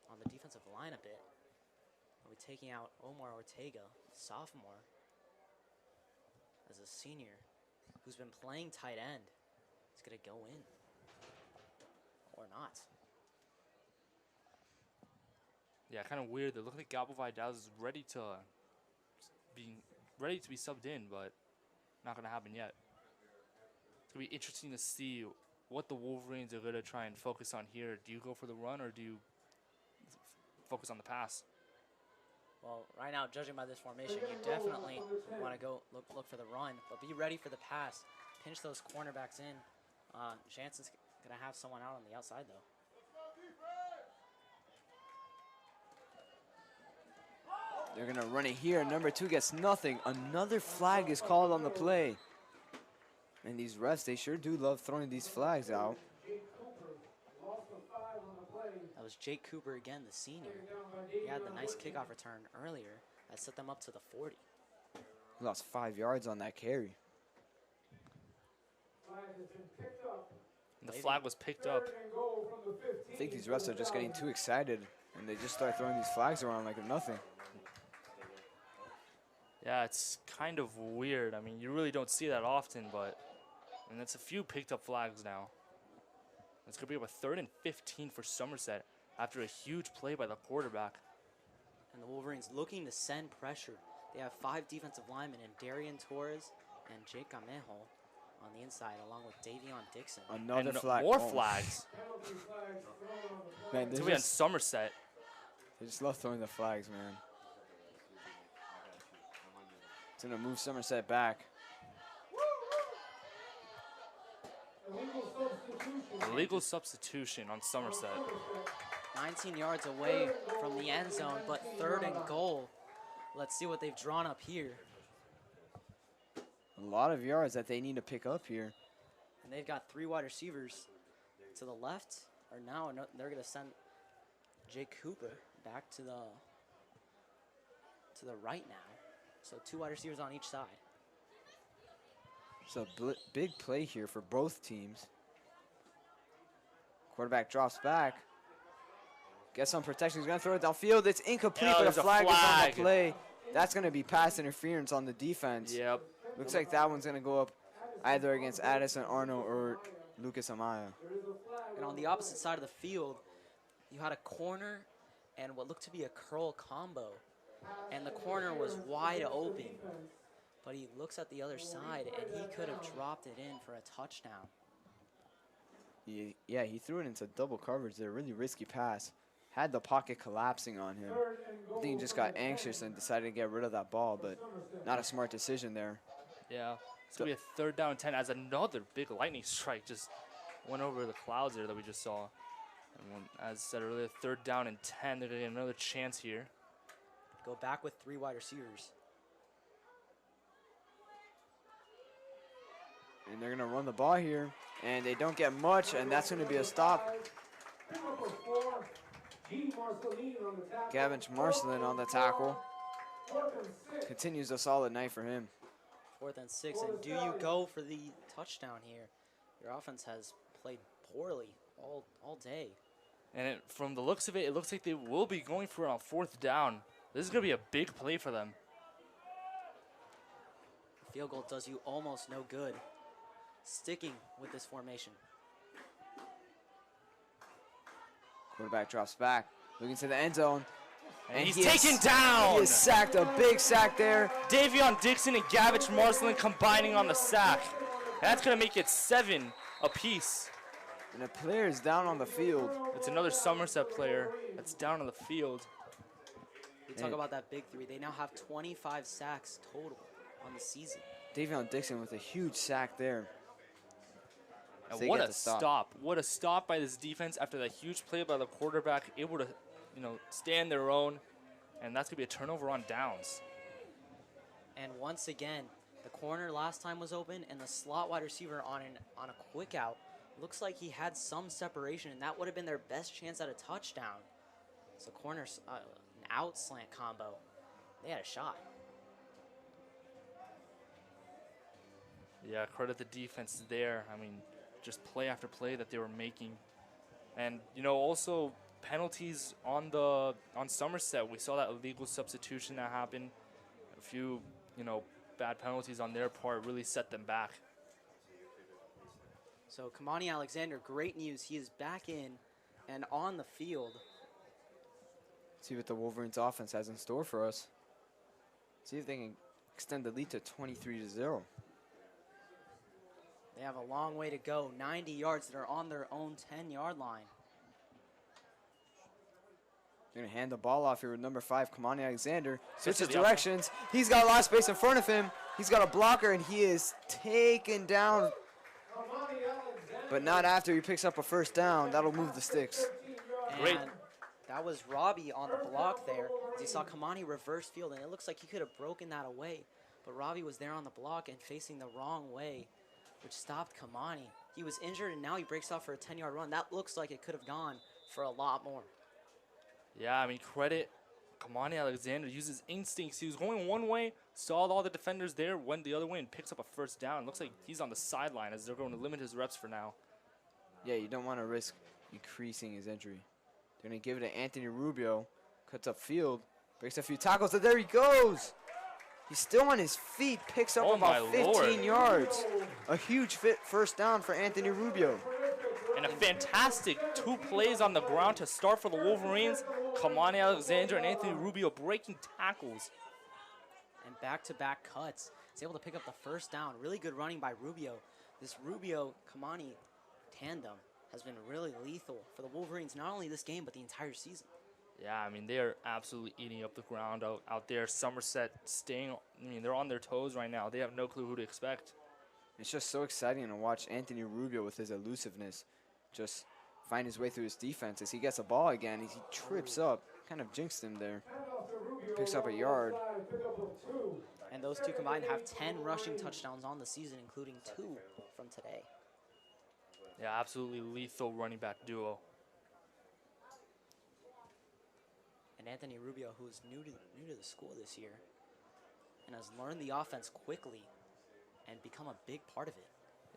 on the defensive line a bit. We'll be taking out Omar Ortega, sophomore, as a senior, who's been playing tight end. He's going to go in. Or not. Yeah, kind of weird. They look like Gabo Vidal is ready to be subbed in, but not going to happen yet. It's going to be interesting to see what the Wolverines are going to try and focus on here. Do you go for the run or do you focus on the pass? Well, right now, judging by this formation, you definitely want to go look for the run, but be ready for the pass. Pinch those cornerbacks in. Jansen's going to have someone out on the outside, though. They're going to run it here. Number 2 gets nothing. Another flag is called on the play. And these refs, they sure do love throwing these flags out. That was Jake Cooper again, the senior. He had the nice kickoff return earlier that set them up to the 40. He lost 5 yards on that carry. The flag was picked up. I think these refs are just getting too excited, and they just start throwing these flags around like nothing. Yeah, it's kind of weird. I mean, you really don't see that often, but and it's a few picked up flags now. It's going to be a 3rd and 15 for Somerset after a huge play by the quarterback. And the Wolverines looking to send pressure. They have 5 defensive linemen in Darian Torres and Jake Gamejo on the inside, along with Davion Dixon. Another And flag. more Oh. flags. Man, It's going to be on Somerset. they just love throwing the flags, man. It's going to move Somerset back. Illegal substitution on Somerset. 19 yards away from the end zone, but 3rd and goal. Let's see what they've drawn up here. A lot of yards that they need to pick up here. And they've got 3 wide receivers to the left. Or now they're going to send Jake Cooper back to the right now. So 2 wide receivers on each side. It's a big play here for both teams. Quarterback drops back. Gets some protection. He's going to throw it downfield. It's incomplete, but a there's a flag is on flag. the play. That's going to be pass interference on the defense. Yep. Looks like that one's going to go up either against Addison Arnold or Lucas Amaya. And on the opposite side of the field, you had a corner and what looked to be a curl combo. And the corner was wide open. But he looks at the other side, and he could have dropped it in for a touchdown. Yeah, he threw it into double coverage there. Really risky pass. Had the pocket collapsing on him. I think he just got anxious and decided to get rid of that ball, but not a smart decision there. Yeah. It's going to be a 3rd down and 10 as another big lightning strike just went over the clouds there that we just saw. And as said earlier, 3rd down and 10. They're going to get another chance here. Go back with 3 wide receivers. And they're going to run the ball here, and they don't get much, and that's going to be a stop. Gavin Marcelin on the tackle. Continues a solid night for him. 4th and 6, and do you go for the touchdown here? Your offense has played poorly all day. And from the looks of it, it looks like they will be going for it on 4th down. This is going to be a big play for them. The field goal does you almost no good. Sticking with this formation. Quarterback drops back, looking to the end zone. And he's taken down! He is sacked, a big sack there. Davion Dixon and Gavich Marcelin combining on the sack. That's going to make it 7 apiece. And the player is down on the field. It's another Somerset player that's down on the field. We talk about that big 3. They now have 25 sacks total on the season. Davion Dixon with a huge sack there. And They what get a the stop. stop. What a stop by this defense after that huge play by the quarterback, able to, stand their own. And that's going to be a turnover on downs. And once again, the corner last time was open, and the slot wide receiver on a quick out looks like he had some separation, and that would have been their best chance at a touchdown. So corners, an out slant combo, they had a shot. Yeah, credit the defense there. I mean, just play after play that they were making. And, also penalties on Somerset. We saw that illegal substitution that happened. A few, bad penalties on their part really set them back. So Kamani Alexander, great news. He is back in and on the field. See what the Wolverines offense has in store for us. See if they can extend the lead to 23-0. They have a long way to go. 90 yards that are on their own 10-yard line. They're going to hand the ball off here with number 5, Kamani Alexander. Switches the directions. He's got a lot of space in front of him. He's got a blocker, and he is taken down. But not after he picks up a 1st down. That'll move the sticks. Great. And that was Robbie on the block there. As you saw Kamani reverse field, and it looks like he could have broken that away. But Robbie was there on the block and facing the wrong way, which stopped Kamani. He was injured, and now he breaks off for a 10-yard run. That looks like it could have gone for a lot more. Yeah, I mean, credit Kamani Alexander. Uses instincts. He was going one way, saw all the defenders there, went the other way, and picks up a 1st down. Looks like he's on the sideline as they're going to limit his reps for now. Yeah, you don't want to risk increasing his injury. They're going to give it to Anthony Rubio. Cuts up field. Breaks a few tackles, and there he goes. He's still on his feet. Picks up about 15 yards. A huge first down for Anthony Rubio. And a fantastic 2 plays on the ground to start for the Wolverines. Kamani Alexander and Anthony Rubio breaking tackles. And back-to-back cuts. He's able to pick up the first down. Really good running by Rubio. This Rubio-Kamani tandem has been really lethal for the Wolverines, not only this game, but the entire season. Yeah, I mean, they are absolutely eating up the ground out there. Somerset they're on their toes right now. They have no clue who to expect. It's just so exciting to watch Anthony Rubio with his elusiveness just find his way through his defense. As he gets a ball again, he trips up, kind of jinxed him there. Picks up a yard. And those two combined have 10 rushing touchdowns on the season, including 2 from today. Yeah, absolutely lethal running back duo. And Anthony Rubio, who is new to the school this year and has learned the offense quickly and become a big part of it.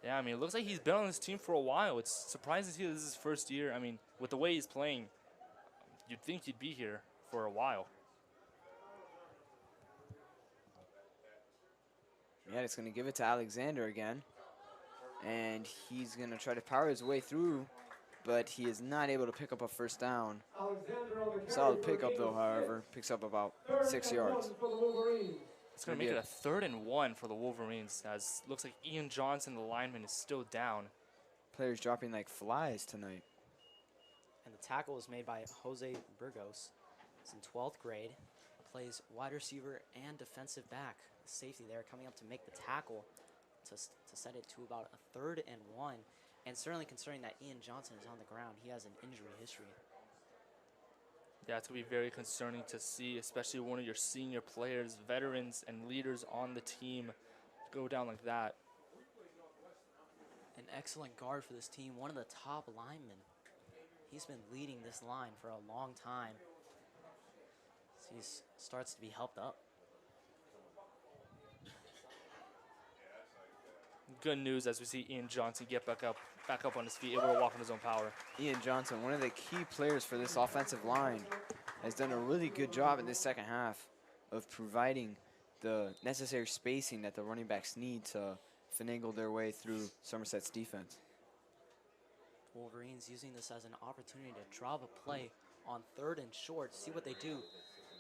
Yeah, I mean, it looks like he's been on this team for a while. It's surprising to see this is his first year. I mean, with the way he's playing, you'd think he'd be here for a while. Yeah, it's going to give it to Alexander again. And he's going to try to power his way through, but he is not able to pick up a first down. Solid pickup, though, however. Picks up about 6 yards. It's going to make it a 3rd and 1 for the Wolverines, as looks like Ian Johnson, the lineman, is still down. Players dropping like flies tonight. And the tackle is made by Jose Burgos. He's in 12th grade. Plays wide receiver and defensive back. Safety there coming up to make the tackle to set it to about a 3rd and 1. And certainly considering that Ian Johnson is on the ground, he has an injury history. Yeah, it's going to be very concerning to see, especially one of your senior players, veterans, and leaders on the team go down like that. An excellent guard for this team, one of the top linemen. He's been leading this line for a long time. So he starts to be helped up. Good news as we see Ian Johnson get back up on his feet, able to walk on his own power. Ian Johnson, one of the key players for this offensive line, has done a really good job in this second half of providing the necessary spacing that the running backs need to finagle their way through Somerset's defense. Wolverines using this as an opportunity to drop a play on 3rd and short. See what they do.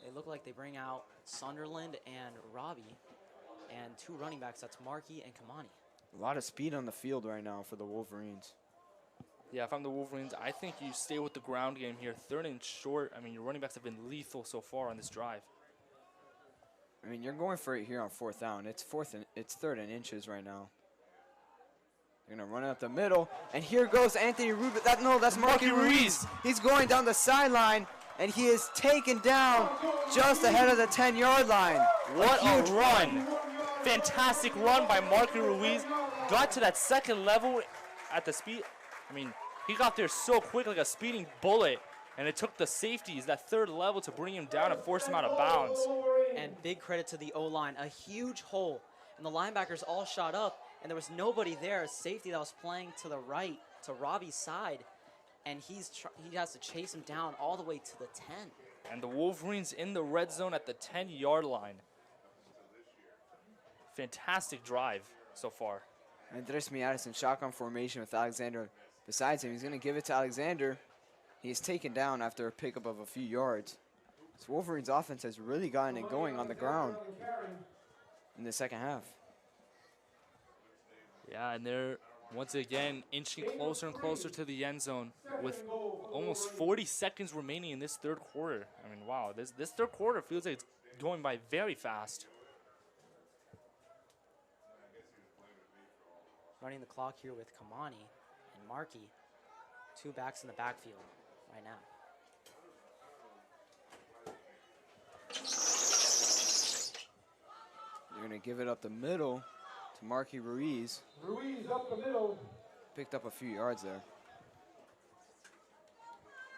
They look like they bring out Sunderland and Robbie, and 2 running backs. That's Markey and Kamani. A lot of speed on the field right now for the Wolverines. Yeah, if I'm the Wolverines, I think you stay with the ground game here. 3rd and short. I mean, your running backs have been lethal so far on this drive. I mean, you're going for it here on 4th down. It's 3rd and inches right now. They're gonna run it up the middle, and here goes Anthony Rubio. That's Marky Ruiz. He's going down the sideline, and he is taken down just ahead of the 10-yard line. What a run! Fantastic run by Marky Ruiz. Got to that 2nd level at the speed. I mean, he got there so quick, like a speeding bullet, and it took the safeties, that 3rd level, to bring him down and force him out of bounds. And big credit to the O-line. A huge hole, and the linebackers all shot up, and there was nobody there. A safety that was playing to the right, to Robbie's side, and he has to chase him down all the way to the 10. And the Wolverines in the red zone at the 10-yard line. Fantastic drive so far. Andres Miatis in shotgun formation with Alexander besides him. He's going to give it to Alexander. He is taken down after a pickup of a few yards. This Wolverines offense has really gotten it going on the ground in the second half. Yeah, and they're once again inching closer and closer to the end zone with almost 40 seconds remaining in this 3rd quarter. I mean, wow, this 3rd quarter feels like it's going by very fast. Running the clock here with Kamani and Markey. 2 backs in the backfield right now. They're going to give it up the middle to Marky Ruiz. Ruiz up the middle. Picked up a few yards there.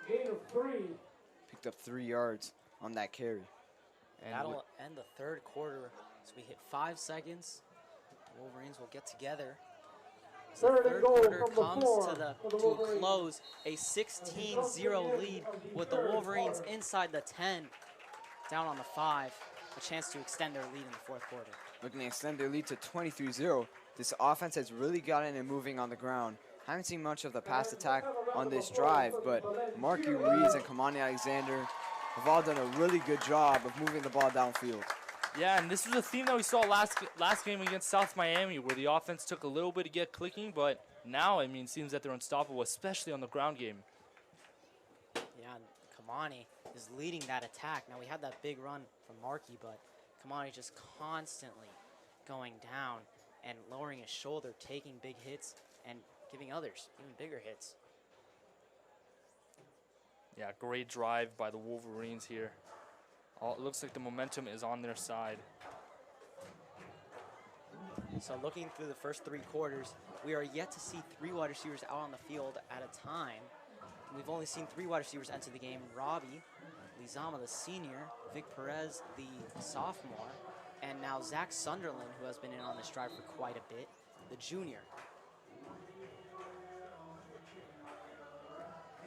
Gain of 3. Picked up 3 yards on that carry. And that'll end the 3rd quarter. So we hit 5 seconds. The Wolverines will get together So the third quarter comes to a close, a 16-0 lead with the Wolverines inside the 10, down on the 5, a chance to extend their lead in the fourth quarter. Looking to extend their lead to 23-0. This offense has really gotten it moving on the ground. Haven't seen much of the pass attack on this drive, but Marky Ruiz and Kamani Alexander have all done a really good job of moving the ball downfield. Yeah, and this was a theme that we saw last game against South Miami, where the offense took a little bit to get clicking, but now, I mean, it seems that they're unstoppable, especially on the ground game. Yeah, and Kamani is leading that attack. Now, we had that big run from Markey, but Kamani just constantly going down and lowering his shoulder, taking big hits, and giving others even bigger hits. Yeah, great drive by the Wolverines here. It looks like the momentum is on their side. So looking through the first 3 quarters, we are yet to see 3 wide receivers out on the field at a time. We've only seen 3 wide receivers enter the game: Robbie Lizama, the senior, Vic Perez, the sophomore, and now Zach Sunderland, who has been in on this drive for quite a bit, the junior.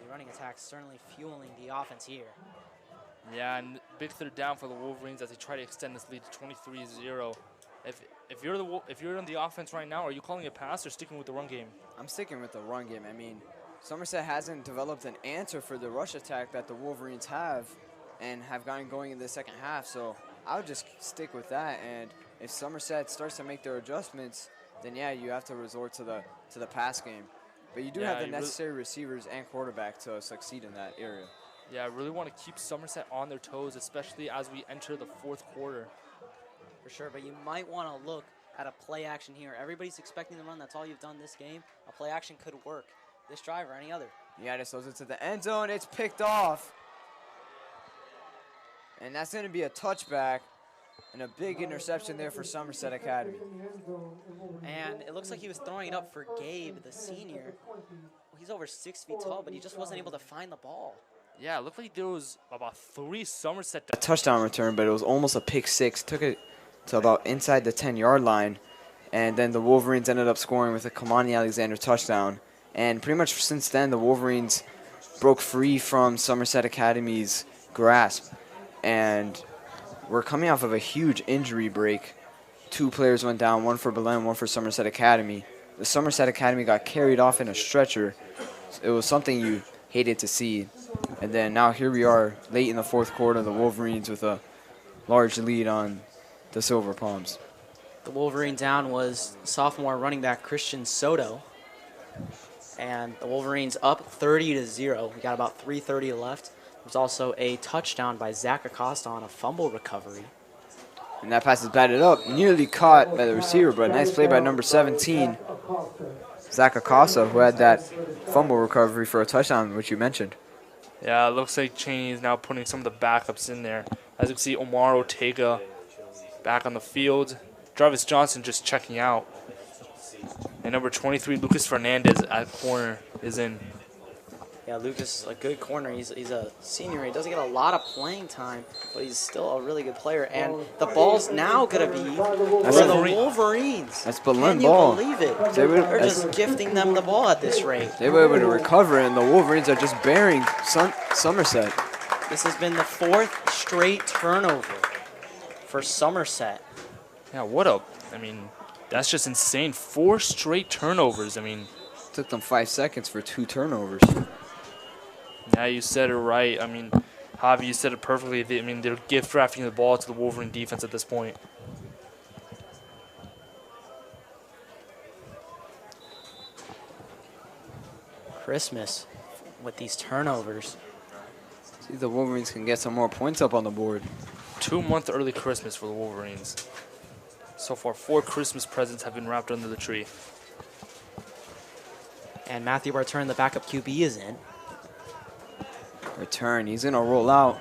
The running attack certainly fueling the offense here. Yeah, and big third down for the Wolverines as they try to extend this lead to 23-0. If you're on the offense right now, are you calling a pass or sticking with the run game? I'm sticking with the run game. I mean, Somerset hasn't developed an answer for the rush attack that the Wolverines have and have gotten going in the second half, so I would just stick with that. And if Somerset starts to make their adjustments, then yeah, you have to resort to the pass game. But you do have the necessary receivers and quarterback to succeed in that area. Yeah, I really want to keep Somerset on their toes, especially as we enter the fourth quarter. For sure, but you might want to look at a play action here. Everybody's expecting the run. That's all you've done this game. A play action could work this drive or any other. Yeah, this goes into the end zone. It's picked off. And that's going to be a touchback and a big interception there for Somerset Academy. And it looks like he was throwing it up for Gabe, the senior. He's over 6 feet tall, but he just wasn't able to find the ball. Yeah, it looked like there was about 3 Somerset. A touchdown return, but it was almost a pick six. Took it to about inside the 10-yard line. And then the Wolverines ended up scoring with a Kamani Alexander touchdown. And pretty much since then, the Wolverines broke free from Somerset Academy's grasp. And we're coming off of a huge injury break. 2 players went down, 1 for Belen, 1 for Somerset Academy. The Somerset Academy got carried off in a stretcher. It was something you hated to see. And then now here we are late in the fourth quarter, the Wolverines with a large lead on the Silver Palms. The Wolverine down was sophomore running back Christian Soto. And the Wolverines up 30-0. We got about 3:30 left. There's also a touchdown by Zach Acosta on a fumble recovery. And that pass is batted up, nearly caught by the receiver, but a nice play by number 17, Zach Acosta, who had that fumble recovery for a touchdown, which you mentioned. Yeah, it looks like Cheney is now putting some of the backups in there. As you can see, Omar Ortega back on the field. Jarvis Johnson just checking out. And number 23, Lucas Fernandez at corner is in. Yeah, Lucas, a good corner. He's a senior. He doesn't get a lot of playing time, but he's still a really good player. And the ball's now going to be for the Wolverines. That's Belen ball. Can you believe it? They're just gifting them the ball at this rate. They were able to recover, and the Wolverines are just burying Somerset. This has been the 4th straight turnover for Somerset. Yeah, I mean, that's just insane. 4 straight turnovers. I mean, took them 5 seconds for 2 turnovers. Yeah, you said it right. I mean, Javi, you said it perfectly. They're gift drafting the ball to the Wolverine defense at this point. Christmas with these turnovers. See if the Wolverines can get some more points up on the board. 2-month early Christmas for the Wolverines. So far, 4 Christmas presents have been wrapped under the tree. And Matthew Barturn, the backup QB, is in. Return, he's gonna roll out.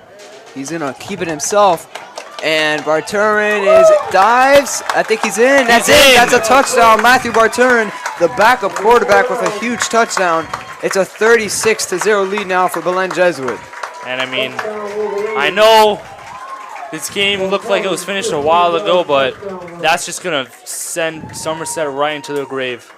He's gonna keep it himself. And Barturin dives. I think he's in. That's it. That's a touchdown. Matthew Barturin, the backup quarterback, with a huge touchdown. It's a 36-0 lead now for Belen Jesuit. And I mean, I know this game looked like it was finished a while ago, but that's just gonna send Somerset right into their grave.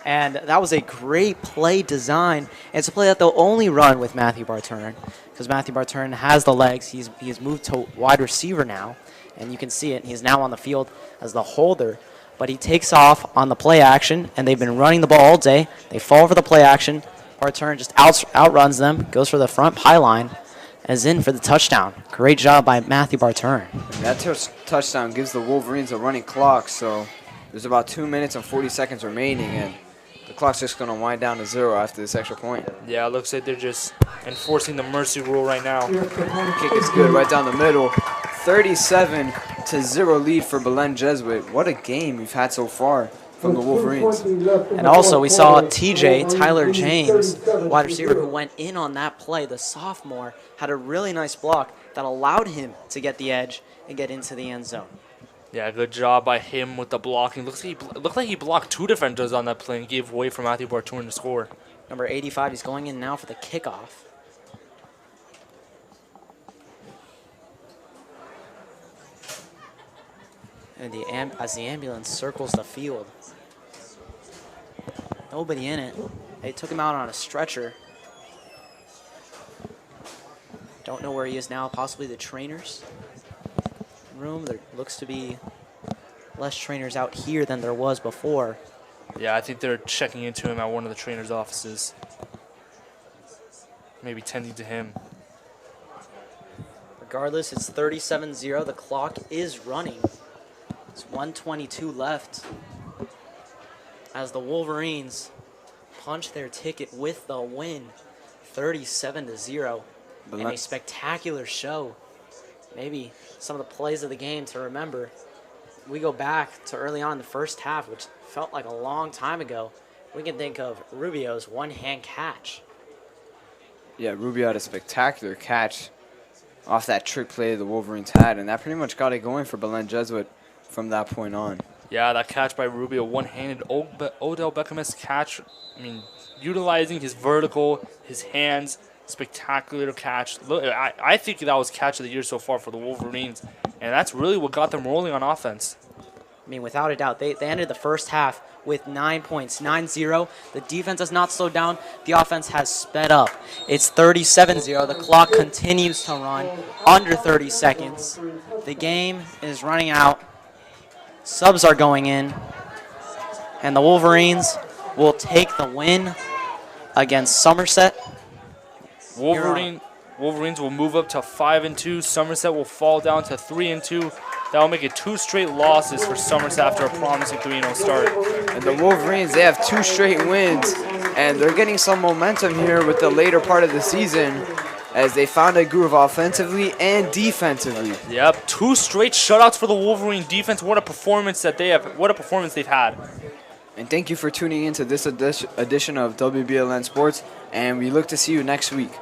And that was a great play design. It's a play that they'll only run with Matthew Barturn because Matthew Barturn has the legs. He's moved to wide receiver now, and you can see it. He's now on the field as the holder, but he takes off on the play action, and they've been running the ball all day. They fall for the play action. Barturn just outruns them, goes for the front pylon, and is in for the touchdown. Great job by Matthew Barturn. That touchdown gives the Wolverines a running clock, so there's about 2 minutes and 40 seconds remaining, and the clock's just going to wind down to 0 after this extra point. Yeah, it looks like they're just enforcing the mercy rule right now. Kick is good right down the middle. 37-0 lead for Belen Jesuit. What a game we've had so far from the Wolverines. And also we saw TJ, Tyler James, wide receiver, who went in on that play. The sophomore had a really nice block that allowed him to get the edge and get into the end zone. Yeah, good job by him with the blocking. Looked like he blocked 2 defenders on that play and gave way for Matthew Barturn to score. Number 85, he's going in now for the kickoff. And as the ambulance circles the field, nobody in it. They took him out on a stretcher. Don't know where he is now, possibly the trainers room. There looks to be less trainers out here than there was before. Yeah, I think they're checking into him at one of the trainers' offices. Maybe tending to him. Regardless, it's 37-0. The clock is running. It's 1:22 left as the Wolverines punch their ticket with the win, 37-0. And a spectacular show. Maybe some of the plays of the game to remember. We go back to early on in the first half, which felt like a long time ago. We can think of Rubio's one-hand catch. Yeah, Rubio had a spectacular catch off that trick play the Wolverines had, and that pretty much got it going for Belen Jesuit from that point on. Yeah, that catch by Rubio, one-handed. Odell Beckham's catch, I mean, utilizing his vertical, his hands, spectacular catch. Look, I think that was catch of the year so far for the Wolverines, and that's really what got them rolling on offense. I mean, without a doubt, they ended the first half with 9 points, 9-0. The defense has not slowed down. The offense has sped up. It's 37-0. The clock continues to run under 30 seconds. The game is running out. Subs are going in, and the Wolverines will take the win against Somerset. Wolverines will move up to 5-2. Somerset will fall down to 3-2. That will make it 2 straight losses for Somerset after a promising 3-0 start. And the Wolverines, they have 2 straight wins, and they're getting some momentum here with the later part of the season as they found a groove offensively and defensively. Yep, 2 straight shutouts for the Wolverine defense. What a performance that they have! What a performance they've had. And thank you for tuning in to this edition of WBLN Sports, and we look to see you next week.